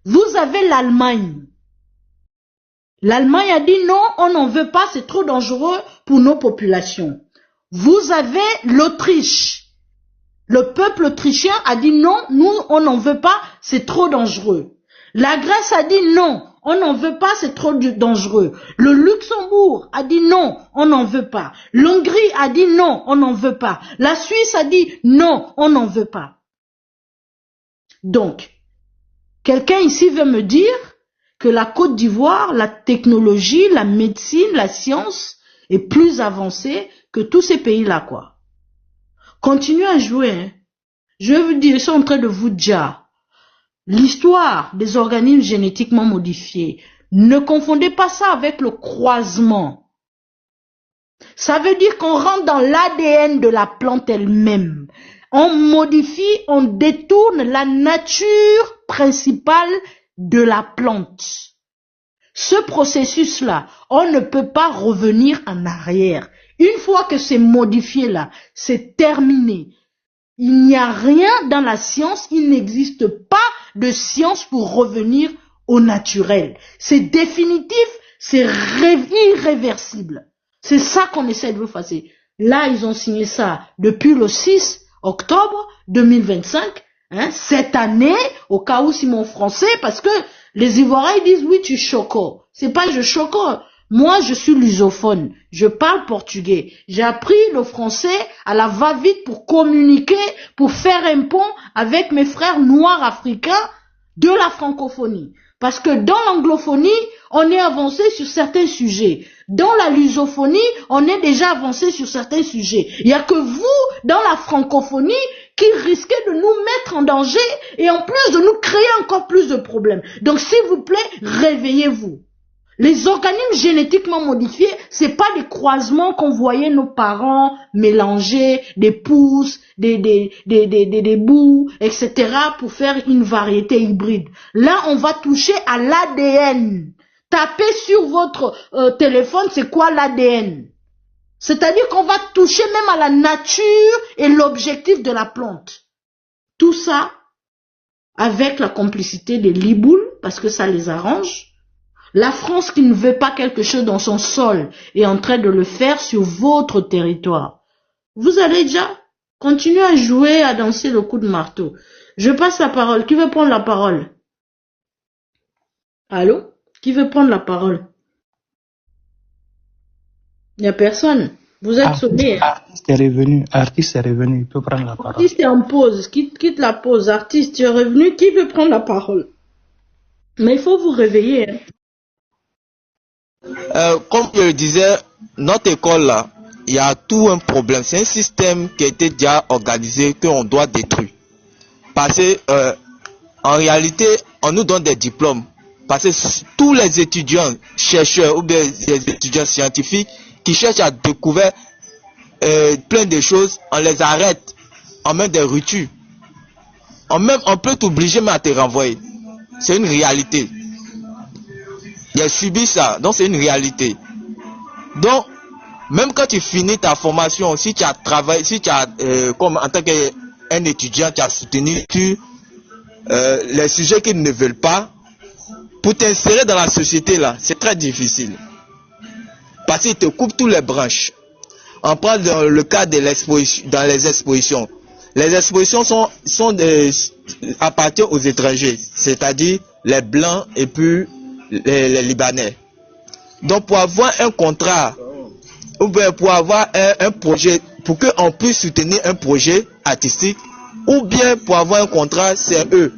S7: Vous avez l'Allemagne. L'Allemagne a dit non, on n'en veut pas, c'est trop dangereux pour nos populations. Vous avez l'Autriche. Le peuple autrichien a dit non, nous on n'en veut pas, c'est trop dangereux. La Grèce a dit non, on n'en veut pas, c'est trop dangereux. Le Luxembourg a dit non, on n'en veut pas. L'Hongrie a dit non, on n'en veut pas. La Suisse a dit non, on n'en veut pas. Donc, quelqu'un ici veut me dire que la Côte d'Ivoire, la technologie, la médecine, la science est plus avancée que tous ces pays-là, quoi. Continuez à jouer, hein. Je vais vous dire, ils sont en train de vous dire. L'histoire des organismes génétiquement modifiés, ne confondez pas ça avec le croisement. Ça veut dire qu'on rentre dans l'ADN de la plante elle-même. On modifie, on détourne la nature principale de la plante. Ce processus-là, on ne peut pas revenir en arrière. Une fois que c'est modifié là, c'est terminé. Il n'y a rien dans la science, il n'existe pas de science pour revenir au naturel. C'est définitif, c'est irréversible. C'est ça qu'on essaie de vous faire. Là, ils ont signé ça depuis le 6 octobre 2025, hein, cette année, au cas où c'est mon français, parce que les Ivoiriens disent oui, tu choco. C'est pas je choco. Moi, je suis lusophone. Je parle portugais. J'ai appris le français à la va-vite pour communiquer, pour faire un pont avec mes frères noirs africains de la francophonie. Parce que dans l'anglophonie, on est avancé sur certains sujets. Dans la lusophonie, on est déjà avancé sur certains sujets. Il n'y a que vous, dans la francophonie, qui risquez de nous mettre en danger et en plus de nous créer encore plus de problèmes. Donc, s'il vous plaît, réveillez-vous. Les organismes génétiquement modifiés, c'est pas des croisements qu'on voyait nos parents mélanger, des pousses, des bouts, etc. pour faire une variété hybride. Là, on va toucher à l'ADN. Tapez sur votre téléphone, c'est quoi l'ADN? C'est-à-dire qu'on va toucher même à la nature et l'objectif de la plante. Tout ça avec la complicité des liboules, parce que ça les arrange. La France qui ne veut pas quelque chose dans son sol est en train de le faire sur votre territoire. Vous allez déjà continuer à jouer, à danser le coup de marteau. Je passe la parole. Qui veut prendre la parole? Allô? Qui veut prendre la parole? Il n'y a personne. Vous êtes sonné.
S10: Artiste est revenu, il peut prendre la parole.
S7: Artiste est en pause, quitte la pause. Artiste, tu es revenu, qui veut prendre la parole? Mais il faut vous réveiller. Hein.
S8: Comme je le disais, notre école là, il y a tout un problème. C'est un système qui a été déjà organisé qu'on doit détruire. Parce que en réalité, on nous donne des diplômes. Parce que tous les étudiants, chercheurs ou bien les étudiants scientifiques qui cherchent à découvrir plein de choses, on les arrête, on met des ruptures. On peut t'obliger même à te renvoyer. C'est une réalité. J'ai subi ça, donc c'est une réalité. Donc, même quand tu finis ta formation, si tu as travaillé, si tu as, comme en tant qu'un étudiant, tu as soutenu les sujets qu'ils ne veulent pas, pour t'insérer dans la société là, c'est très difficile. Parce qu'ils te coupent toutes les branches. On prend dans le cas de l'exposition, dans les expositions. Les expositions appartiennent aux étrangers, c'est-à-dire les blancs et puis les Libanais. Donc pour avoir un contrat ou bien pour avoir un projet, pour qu'on puisse soutenir un projet artistique ou bien pour avoir un contrat, c'est eux.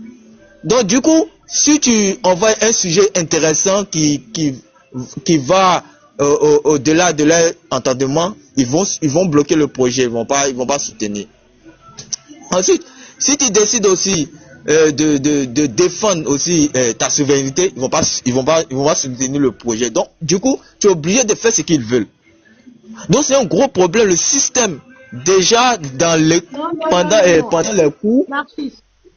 S8: Donc du coup, si tu envoies un sujet intéressant qui va au-delà de leur entendement, ils vont bloquer le projet, ils vont pas soutenir. Ensuite, si tu décides aussi de défendre aussi ta souveraineté, ils vont pas soutenir le projet. Donc, du coup, tu es obligé de faire ce qu'ils veulent. Donc, c'est un gros problème. Le système, déjà, pendant les cours.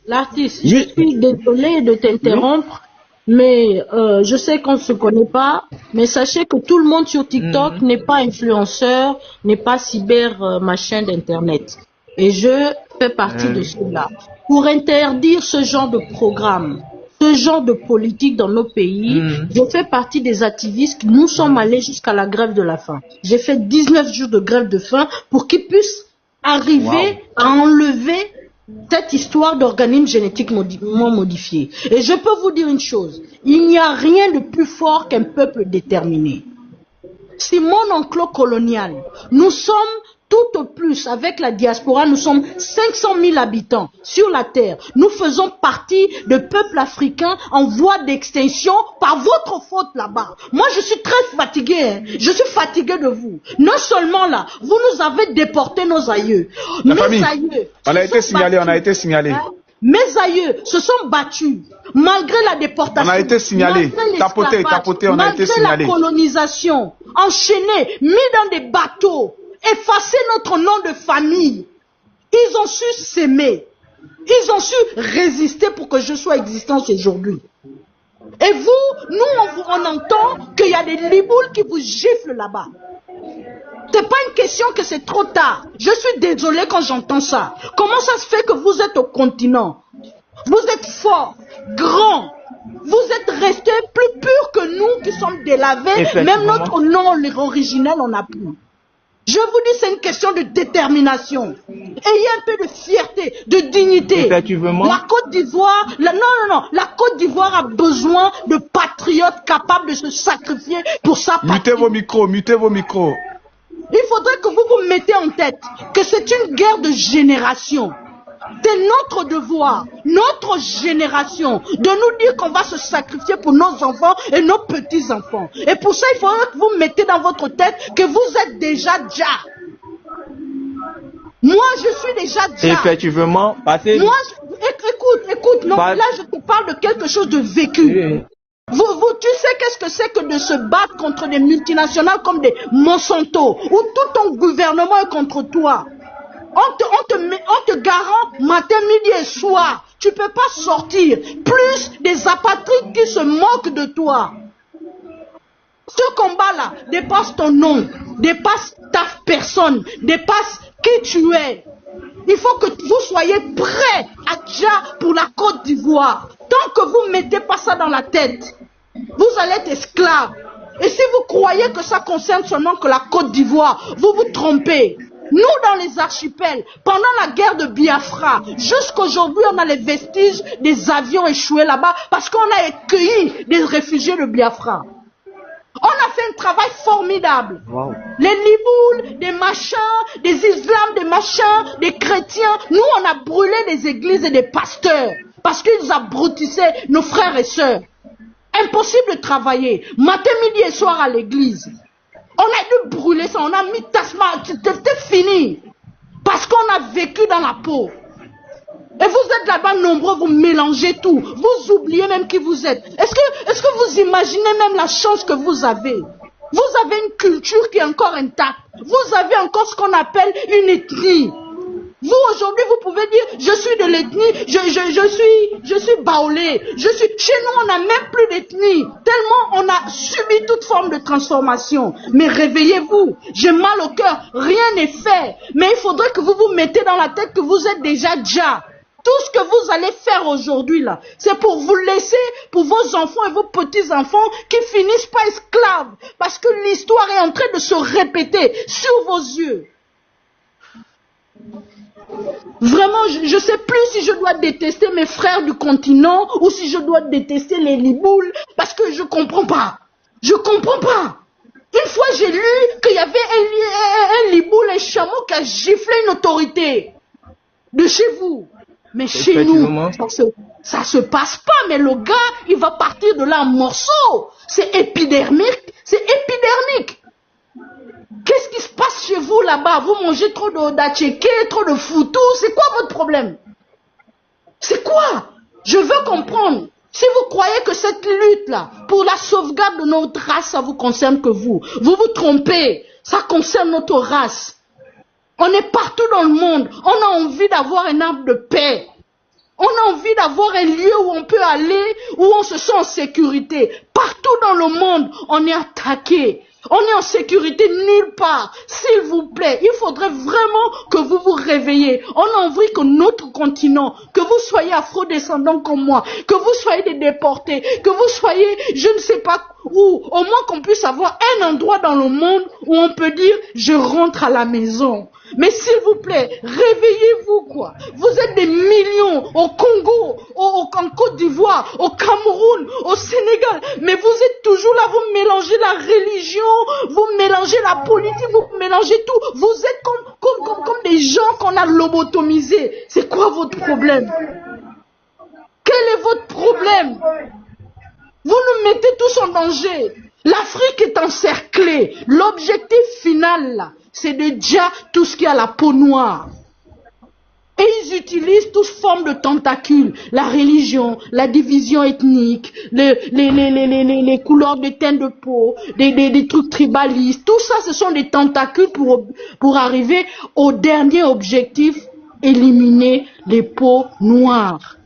S7: L'artiste, je suis désolée de t'interrompre, mais je sais qu'on ne se connaît pas, mais sachez que tout le monde sur TikTok n'est pas influenceur, n'est pas cyber machin d'internet. Et je fais partie de cela. Pour interdire ce genre de programme, ce genre de politique dans nos pays, je fais partie des activistes. Nous sommes allés jusqu'à la grève de la faim. J'ai fait 19 jours de grève de faim pour qu'ils puissent arriver à enlever cette histoire d'organismes génétiquement modifiés. Et je peux vous dire une chose, il n'y a rien de plus fort qu'un peuple déterminé. Si mon enclos colonial, nous sommes tout au plus, avec la diaspora, nous sommes 500 000 habitants sur la terre. Nous faisons partie de peuples africains en voie d'extinction par votre faute là-bas. Moi, je suis très fatigué. Hein. Je suis fatigué de vous. Non seulement là, vous nous avez déporté nos aïeux.
S2: La famille, on a été signalé.
S7: Hein? Mes aïeux se sont battus malgré la déportation.
S2: On a été signalé. Tapoté, on a été signalé.
S7: Malgré la colonisation, enchaînés, mis dans des bateaux. Effacer notre nom de famille. Ils ont su s'aimer. Ils ont su résister pour que je sois existence aujourd'hui. Et vous, nous, on entend qu'il y a des liboules qui vous giflent là-bas. C'est pas une question que c'est trop tard. Je suis désolée quand j'entends ça. Comment ça se fait que vous êtes au continent? Vous êtes fort, grand. Vous êtes restés plus purs que nous qui sommes délavés. Même notre nom originel, on n'a plus. Je vous dis, c'est une question de détermination. Ayez un peu de fierté, de dignité.
S8: Effectivement.
S7: La Côte d'Ivoire, la Côte d'Ivoire a besoin de patriotes capables de se sacrifier pour sa patrie.
S2: Mutez vos micros.
S7: Il faudrait que vous vous mettez en tête que c'est une guerre de génération. C'est notre devoir, notre génération, de nous dire qu'on va se sacrifier pour nos enfants et nos petits-enfants. Et pour ça, il faudrait que vous mettez dans votre tête que vous êtes déjà Dja. Moi, je suis déjà Dja.
S8: Effectivement, passez.
S7: Moi, écoute, non, là, je te parle de quelque chose de vécu.
S8: Oui.
S7: Tu sais qu'est-ce que c'est que de se battre contre des multinationales comme des Monsanto, où tout ton gouvernement est contre toi. On te garant matin, midi et soir. Tu ne peux pas sortir. Plus des apatrides qui se moquent de toi. Ce combat-là dépasse ton nom, dépasse ta personne, dépasse qui tu es. Il faut que vous soyez prêts à Dja pour la Côte d'Ivoire. Tant que vous ne mettez pas ça dans la tête, vous allez être esclaves. Et si vous croyez que ça concerne seulement que la Côte d'Ivoire, vous vous trompez. Nous, dans les archipels, pendant la guerre de Biafra, jusqu'aujourd'hui, on a les vestiges des avions échoués là-bas parce qu'on a accueilli des réfugiés de Biafra. On a fait un travail formidable. Wow. Les Libouls, des machins, des islams, des machins, des chrétiens. Nous, on a brûlé des églises et des pasteurs parce qu'ils abrutissaient nos frères et sœurs. Impossible de travailler matin, midi et soir à l'église. On a dû brûler ça, on a mis Tasma, c'était fini. Parce qu'on a vécu dans la peau. Et vous êtes là-bas nombreux, vous mélangez tout. Vous oubliez même qui vous êtes. Est-ce que vous imaginez même la chance que vous avez? Vous avez une culture qui est encore intacte. Vous avez encore ce qu'on appelle une ethnie. Vous, aujourd'hui, vous pouvez dire, je suis de l'ethnie, je suis baoulé. Chez nous, on n'a même plus d'ethnie. Tellement on a subi toute forme de transformation. Mais réveillez-vous. J'ai mal au cœur. Rien n'est fait. Mais il faudrait que vous vous mettez dans la tête que vous êtes déjà Dja. Tout ce que vous allez faire aujourd'hui, là, c'est pour vous laisser, pour vos enfants et vos petits-enfants qui finissent pas esclaves. Parce que l'histoire est en train de se répéter sur vos yeux. Vraiment, je ne sais plus si je dois détester mes frères du continent ou si je dois détester les Libouls parce que je ne comprends pas. Je ne comprends pas. Une fois, j'ai lu qu'il y avait un Liboul, un chameau qui a giflé une autorité de chez vous. Mais chez nous, ça se passe pas. Mais le gars, il va partir de là en morceaux. C'est épidermique. C'est épidermique. Qu'est-ce qui se passe chez vous là-bas? Vous mangez trop d'atchéké, trop de foutou. C'est quoi votre problème? C'est quoi? Je veux comprendre. Si vous croyez que cette lutte-là, pour la sauvegarde de notre race, ça vous concerne que vous vous trompez. Ça concerne notre race. On est partout dans le monde. On a envie d'avoir un arbre de paix. On a envie d'avoir un lieu où on peut aller, où on se sent en sécurité. Partout dans le monde, on est attaqué. On est en sécurité nulle part. S'il vous plaît, il faudrait vraiment que vous vous réveillez. On a envie que notre continent, que vous soyez afro-descendants comme moi, que vous soyez des déportés, que vous soyez, je ne sais pas où, au moins qu'on puisse avoir un endroit dans le monde où on peut dire, je rentre à la maison. Mais s'il vous plaît, réveillez-vous quoi. Vous êtes des millions au Congo, en Côte d'Ivoire, au Cameroun, au Sénégal. Mais vous êtes toujours là, vous mélangez la religion, vous mélangez la politique, vous mélangez tout. Vous êtes comme des gens qu'on a lobotomisés. C'est quoi votre problème? Quel est votre problème? Vous nous mettez tous en danger. L'Afrique est encerclée. L'objectif final là, c'est de dire tout ce qui a la peau noire. Et ils utilisent toutes formes de tentacules. La religion, la division ethnique, les couleurs de teint de peau, des trucs tribalistes. Tout ça, ce sont des tentacules pour arriver au dernier objectif, éliminer les peaux noires.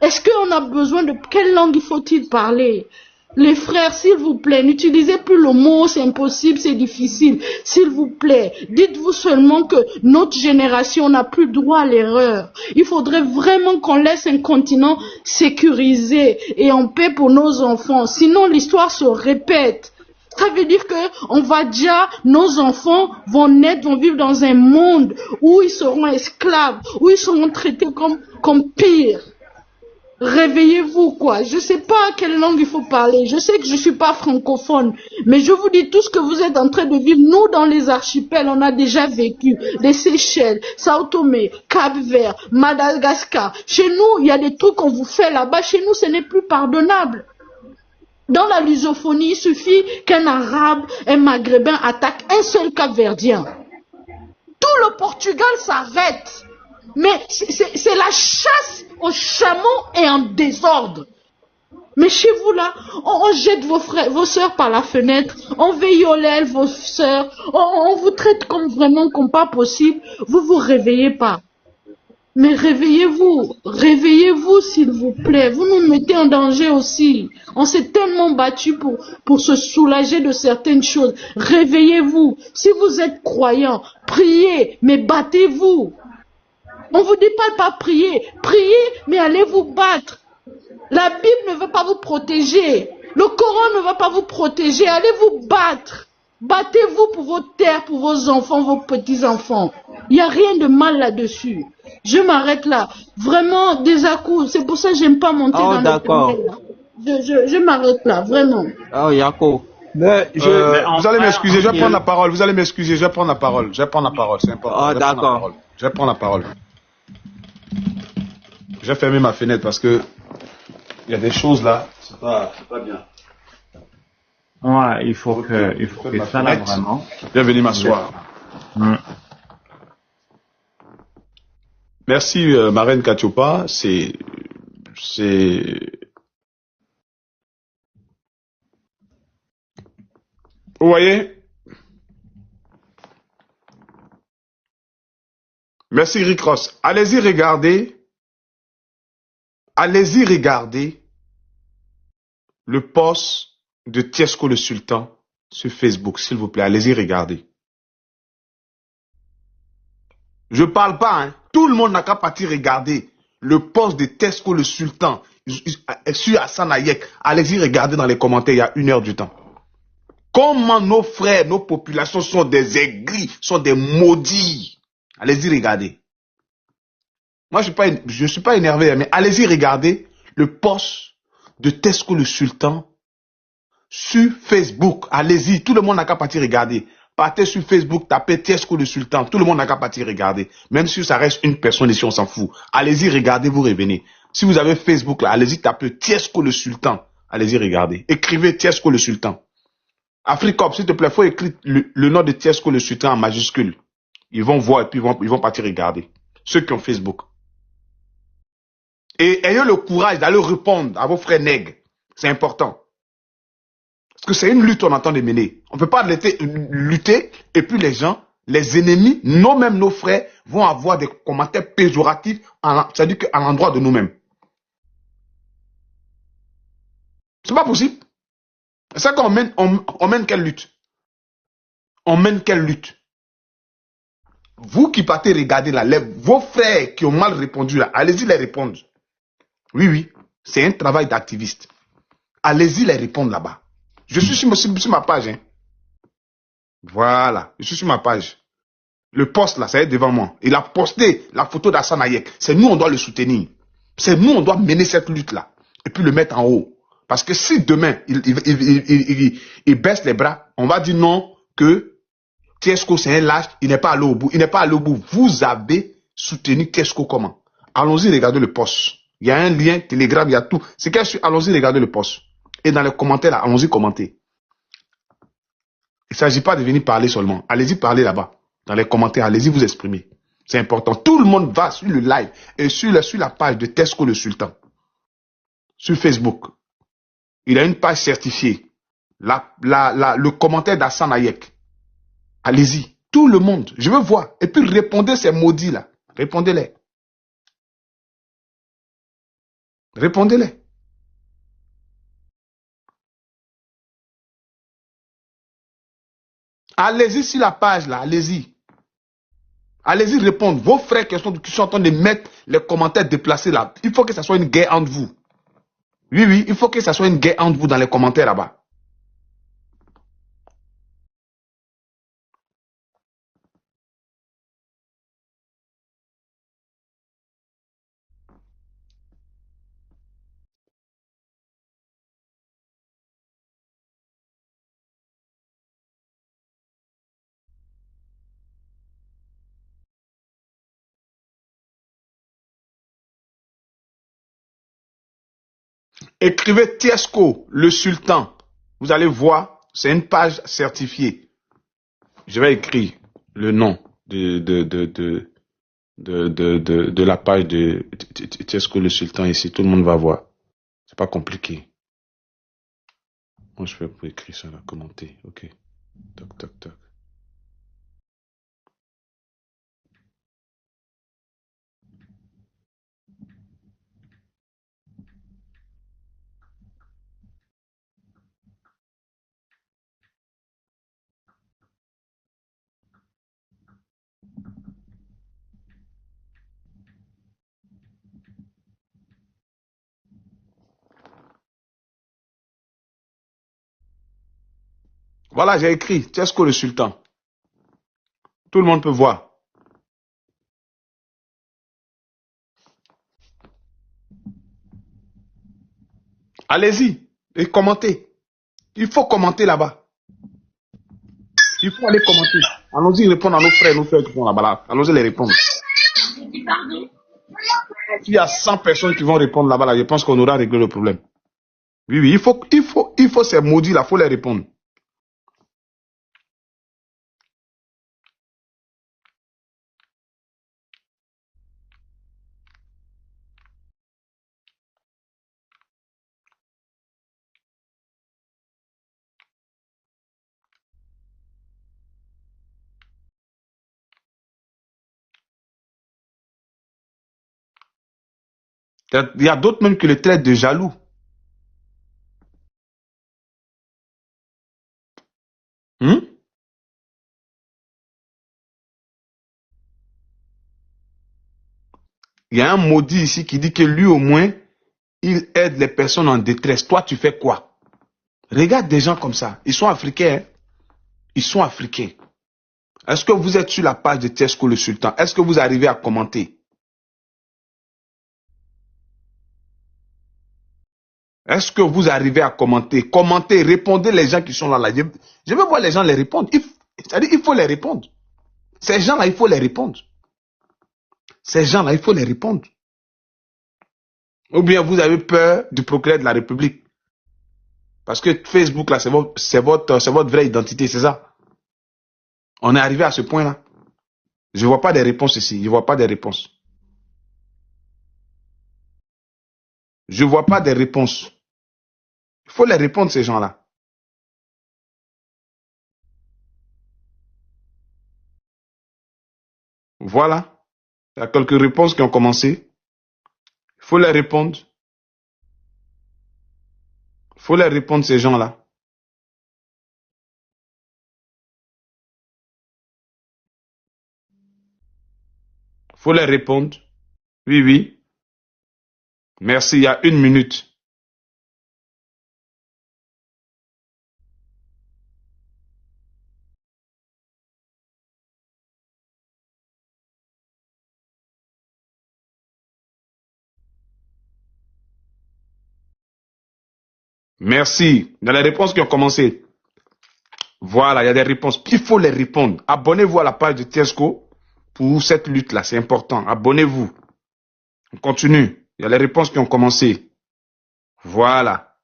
S7: Est-ce qu'on a besoin de... Quelle langue faut-il parler? Les frères, s'il vous plaît, n'utilisez plus le mot, c'est impossible, c'est difficile. S'il vous plaît, dites-vous seulement que notre génération n'a plus droit à l'erreur. Il faudrait vraiment qu'on laisse un continent sécurisé et en paix pour nos enfants. Sinon, l'histoire se répète. Ça veut dire que on va déjà, nos enfants vont naître, vont vivre dans un monde où ils seront esclaves, où ils seront traités comme pire. Réveillez-vous, quoi. Je sais pas quelle langue il faut parler. Je sais que je suis pas francophone. Mais je vous dis tout ce que vous êtes en train de vivre. Nous, dans les archipels, on a déjà vécu. Les Seychelles, Sao Tomé, Cap-Vert, Madagascar. Chez nous, il y a des trucs qu'on vous fait là-bas. Chez nous, ce n'est plus pardonnable. Dans la lusophonie, il suffit qu'un Arabe, un Maghrébin attaque un seul Cap-Verdien. Tout le Portugal s'arrête. Mais c'est la chasse aux chameaux et en désordre. Mais chez vous là, on jette vos sœurs par la fenêtre, on viole vos sœurs, on vous traite comme pas possible. Vous vous réveillez pas. Mais réveillez-vous s'il vous plaît. Vous nous mettez en danger aussi. On s'est tellement battu pour se soulager de certaines choses. Réveillez-vous. Si vous êtes croyant, priez, mais battez-vous. On vous dit pas prier. Priez, mais allez vous battre. La Bible ne veut pas vous protéger. Le Coran ne va pas vous protéger. Allez vous battre. Battez-vous pour vos terres, pour vos enfants, vos petits-enfants. Il n'y a rien de mal là-dessus. Je m'arrête là. Vraiment, des à-coups. C'est pour ça que j'aime pas monter dans le tunnel. Je m'arrête là, vraiment.
S8: Oh, Yako.
S2: Vous allez m'excuser, je vais prendre la parole. Vous allez m'excuser, je vais prendre la parole. C'est important.
S8: Oh, d'accord.
S2: Je vais prendre la parole. Je vais fermer ma fenêtre parce que il y a des choses là, c'est pas bien.
S11: Ouais, il faut que ça là vraiment.
S2: Je vais venir m'asseoir. Merci ma reine Katiopa, c'est vous voyez? Merci Rick Ross. Allez-y regarder le post de Tiesco le Sultan sur Facebook, s'il vous plaît. Allez-y regarder. Je parle pas, hein. Tout le monde n'a qu'à partir regarder le post de Tiesco le Sultan sur Hassan Hayek. Allez-y regarder dans les commentaires, il y a 1 heure du temps. Comment nos frères, nos populations sont des aigris, sont des maudits. Allez-y regarder. Moi, je suis pas énervé, mais allez-y regarder le post de Tiesco le Sultan sur Facebook. Allez-y, tout le monde n'a qu'à partir regarder. Partez sur Facebook, tapez Tiesco le Sultan. Tout le monde n'a qu'à partir regarder. Même si ça reste une personne ici, on s'en fout. Allez-y, regardez, vous revenez. Si vous avez Facebook là, allez-y, tapez Tiesco le Sultan. Allez-y, regardez. Écrivez Tiesco le Sultan. Africop, s'il te plaît, il faut écrire le nom de Tiesco le Sultan en majuscule. Ils vont voir et puis ils vont partir regarder. Ceux qui ont Facebook. Et ayez le courage d'aller répondre à vos frères nègres. C'est important. Parce que c'est une lutte qu'on entend de mener. On ne peut pas lutter et puis les gens, les ennemis, nous-mêmes, nos frères, vont avoir des commentaires péjoratifs, c'est-à-dire qu'à l'endroit de nous-mêmes. C'est pas possible. C'est ça qu'on mène, on mène quelle lutte? On mène quelle lutte? Vous qui partez regarder là, vos frères qui ont mal répondu là, allez-y les répondre. Oui, c'est un travail d'activiste. Allez-y les répondre là-bas. Je suis sur ma page. Hein. Voilà, je suis sur ma page. Le poste là, ça est devant moi. Il a posté la photo d'Hassan Hayek. C'est nous, on doit le soutenir. C'est nous, on doit mener cette lutte là. Et puis le mettre en haut. Parce que si demain, il baisse les bras, on va dire non, que Tiesco c'est un lâche, il n'est pas allé au bout. Il n'est pas allé au bout. Vous avez soutenu Tiesco comment? Allons-y, regardez le poste. Il y a un lien, Telegram, il y a tout. C'est qu'est-ce que allons-y, regardez le poste. Et dans les commentaires, là, allons-y commenter. Il ne s'agit pas de venir parler seulement. Allez-y parler là-bas. Dans les commentaires, allez-y vous exprimer. C'est important. Tout le monde va sur le live et sur la page de Tiesco le Sultan. Sur Facebook. Il a une page certifiée. Le commentaire d'Hassan Hayek. Allez-y. Tout le monde. Je veux voir. Et puis répondez ces maudits là. Répondez-les. Répondez-les. Allez-y sur la page là, allez-y. Allez-y répondre. Vos frères qui sont en train de mettre les commentaires déplacés là, il faut que ça soit une guerre entre vous. Oui, il faut que ça soit une guerre entre vous dans les commentaires là-bas. Écrivez Tiesco, le sultan. Vous allez voir, c'est une page certifiée. Je vais écrire le nom de la page de Tiesco, le sultan ici. Tout le monde va voir. C'est pas compliqué. Moi, je vais écrire ça là, commenter. Ok. Toc, toc, toc. Voilà, j'ai écrit Tiesco, le sultan. Tout le monde peut voir. Allez-y et commentez. Il faut commenter là-bas. Il faut aller commenter. Allons-y répondre à nos frères et nos frères qui sont là-bas. Là. Allons-y les répondre. S'il y a 100 personnes qui vont répondre là-bas, là, je pense qu'on aura réglé le problème. Oui, oui, il faut ces maudits là, il faut les répondre. Il y a d'autres même qui le traitent de jaloux. Il y a un maudit ici qui dit que lui au moins, il aide les personnes en détresse. Toi, tu fais quoi? Regarde des gens comme ça. Ils sont africains. Hein? Ils sont africains. Est-ce que vous êtes sur la page de Tiesco le Sultan? Est-ce que vous arrivez à commenter? Est-ce que vous arrivez à commenter? Commentez, répondez les gens qui sont là. Je veux voir les gens les répondre. C'est-à-dire, il faut les répondre. Ces gens-là, il faut les répondre. Ces gens-là, il faut les répondre. Ou bien vous avez peur du procureur de la République. Parce que Facebook, là, c'est votre vraie identité, c'est ça? On est arrivé à ce point-là. Je ne vois pas des réponses ici. Je ne vois pas des réponses. Je ne vois pas des réponses. Il faut les répondre, ces gens-là. Voilà. Il y a quelques réponses qui ont commencé. Il faut les répondre. Il faut les répondre, ces gens-là. Il faut les répondre. Oui, oui. Merci, il y a 1 minute. Merci. Il y a les réponses qui ont commencé. Voilà, il y a des réponses. Il faut les répondre. Abonnez-vous à la page de Tiesco pour cette lutte-là. C'est important. Abonnez-vous. On continue. Il y a les réponses qui ont commencé. Voilà.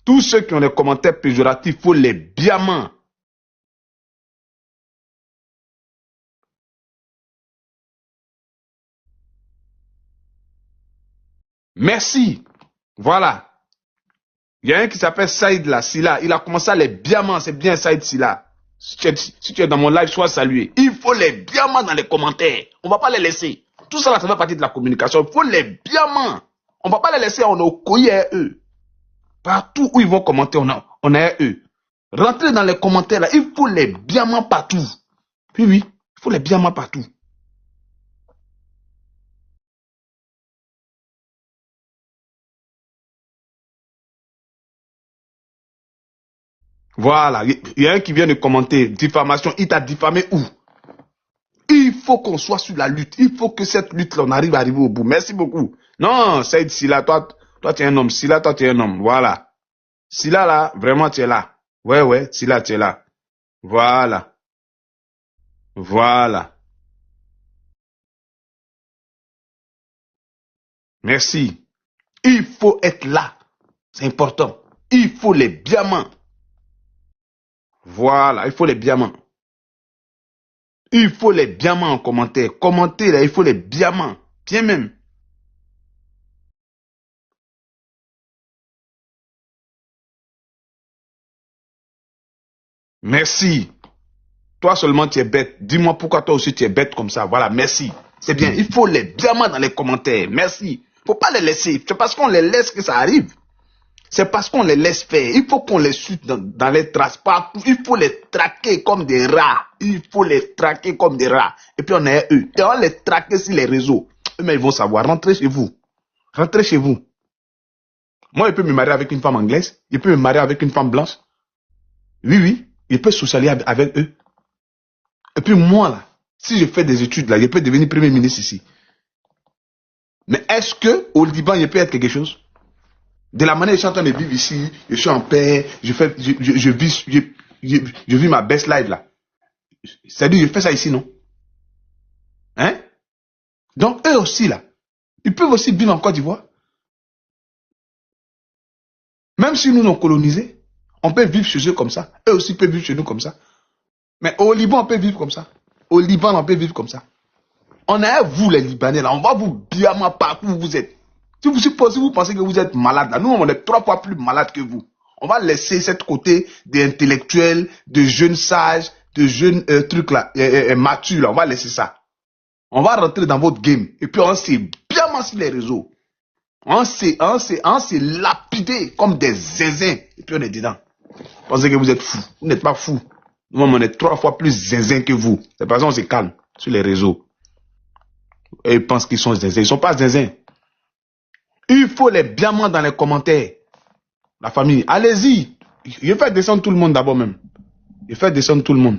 S2: Tous ceux qui ont des commentaires péjoratifs, il faut les biamants. Merci. Voilà. Il y a un qui s'appelle Saïd là, Silla. Il a commencé à les biamants. C'est bien Saïd Silla. Si tu es dans mon live, sois salué. Il faut les biamants dans les commentaires. On ne va pas les laisser. Tout ça, là, ça fait partie de la communication. Il faut les biamants. On ne va pas les laisser, on est au couilles à eux. Partout où ils vont commenter, on est à eux. Rentrez dans les commentaires là, il faut les biamants partout. Oui, oui, il faut les biamants partout. Voilà, il y a un qui vient de commenter, diffamation, il t'a diffamé où? Il faut qu'on soit sur la lutte. Il faut que cette lutte-là, on arrive à arriver au bout. Merci beaucoup. Non, Saïd Silla, toi tu es un homme. Silla, toi tu es un homme. Voilà. Silla là, vraiment tu es là. Ouais, Silla, tu es là. Voilà. Voilà. Merci. Il faut être là. C'est important. Il faut les diamants. Voilà, il faut les diamants. Il faut les diamants en commentaire. Commentez là, il faut les diamants. Bien même. Merci. Toi seulement tu es bête. Dis-moi pourquoi toi aussi tu es bête comme ça. Voilà, merci. C'est bien. Il faut les diamants dans les commentaires. Merci. Faut pas les laisser. C'est parce qu'on les laisse que ça arrive. C'est parce qu'on les laisse faire. Il faut qu'on les suive dans les traces. Il faut les traquer comme des rats. Il faut les traquer comme des rats. Et puis on est eux. Et on va les traquer sur les réseaux. Mais ils vont savoir. Rentrez chez vous. Rentrez chez vous. Moi, je peux me marier avec une femme anglaise. Je peux me marier avec une femme blanche. Oui, oui. Je peux socialiser avec eux. Et puis moi, là, si je fais des études, là, je peux devenir premier ministre ici. Mais est-ce que au Liban, je peux être quelque chose? De la manière que je suis en train de vivre ici, je suis en paix, je vis ma best life là. C'est-à-dire, je fais ça ici, non? Hein? Donc, eux aussi, là, ils peuvent aussi vivre en Côte d'Ivoire. Même si nous nous colonisés, on peut vivre chez eux comme ça. Eux aussi peuvent vivre chez nous comme ça. Mais au Liban, on peut vivre comme ça. Au Liban, on peut vivre comme ça. On est vous, les Libanais, là. On va vous diamant partout où vous êtes. Si vous pensez que vous êtes malade, là, nous, on est 3 fois plus malades que vous. On va laisser cette côté des intellectuels, de jeunes sages, de jeunes trucs là, matures, là. On va laisser ça. On va rentrer dans votre game. Et puis, on s'est bien sur les réseaux. On s'est lapidé comme des zinzins. Et puis, on est dedans. Vous pensez que vous êtes fous. Vous n'êtes pas fous. Nous, on est 3 fois plus zinzins que vous. C'est parce qu'on se calme sur les réseaux. Et ils pensent qu'ils sont zinzins. Ils ne sont pas zinzins. Il faut les diamants dans les commentaires. La famille, allez-y. Je fais descendre tout le monde d'abord même. Je fais descendre tout le monde.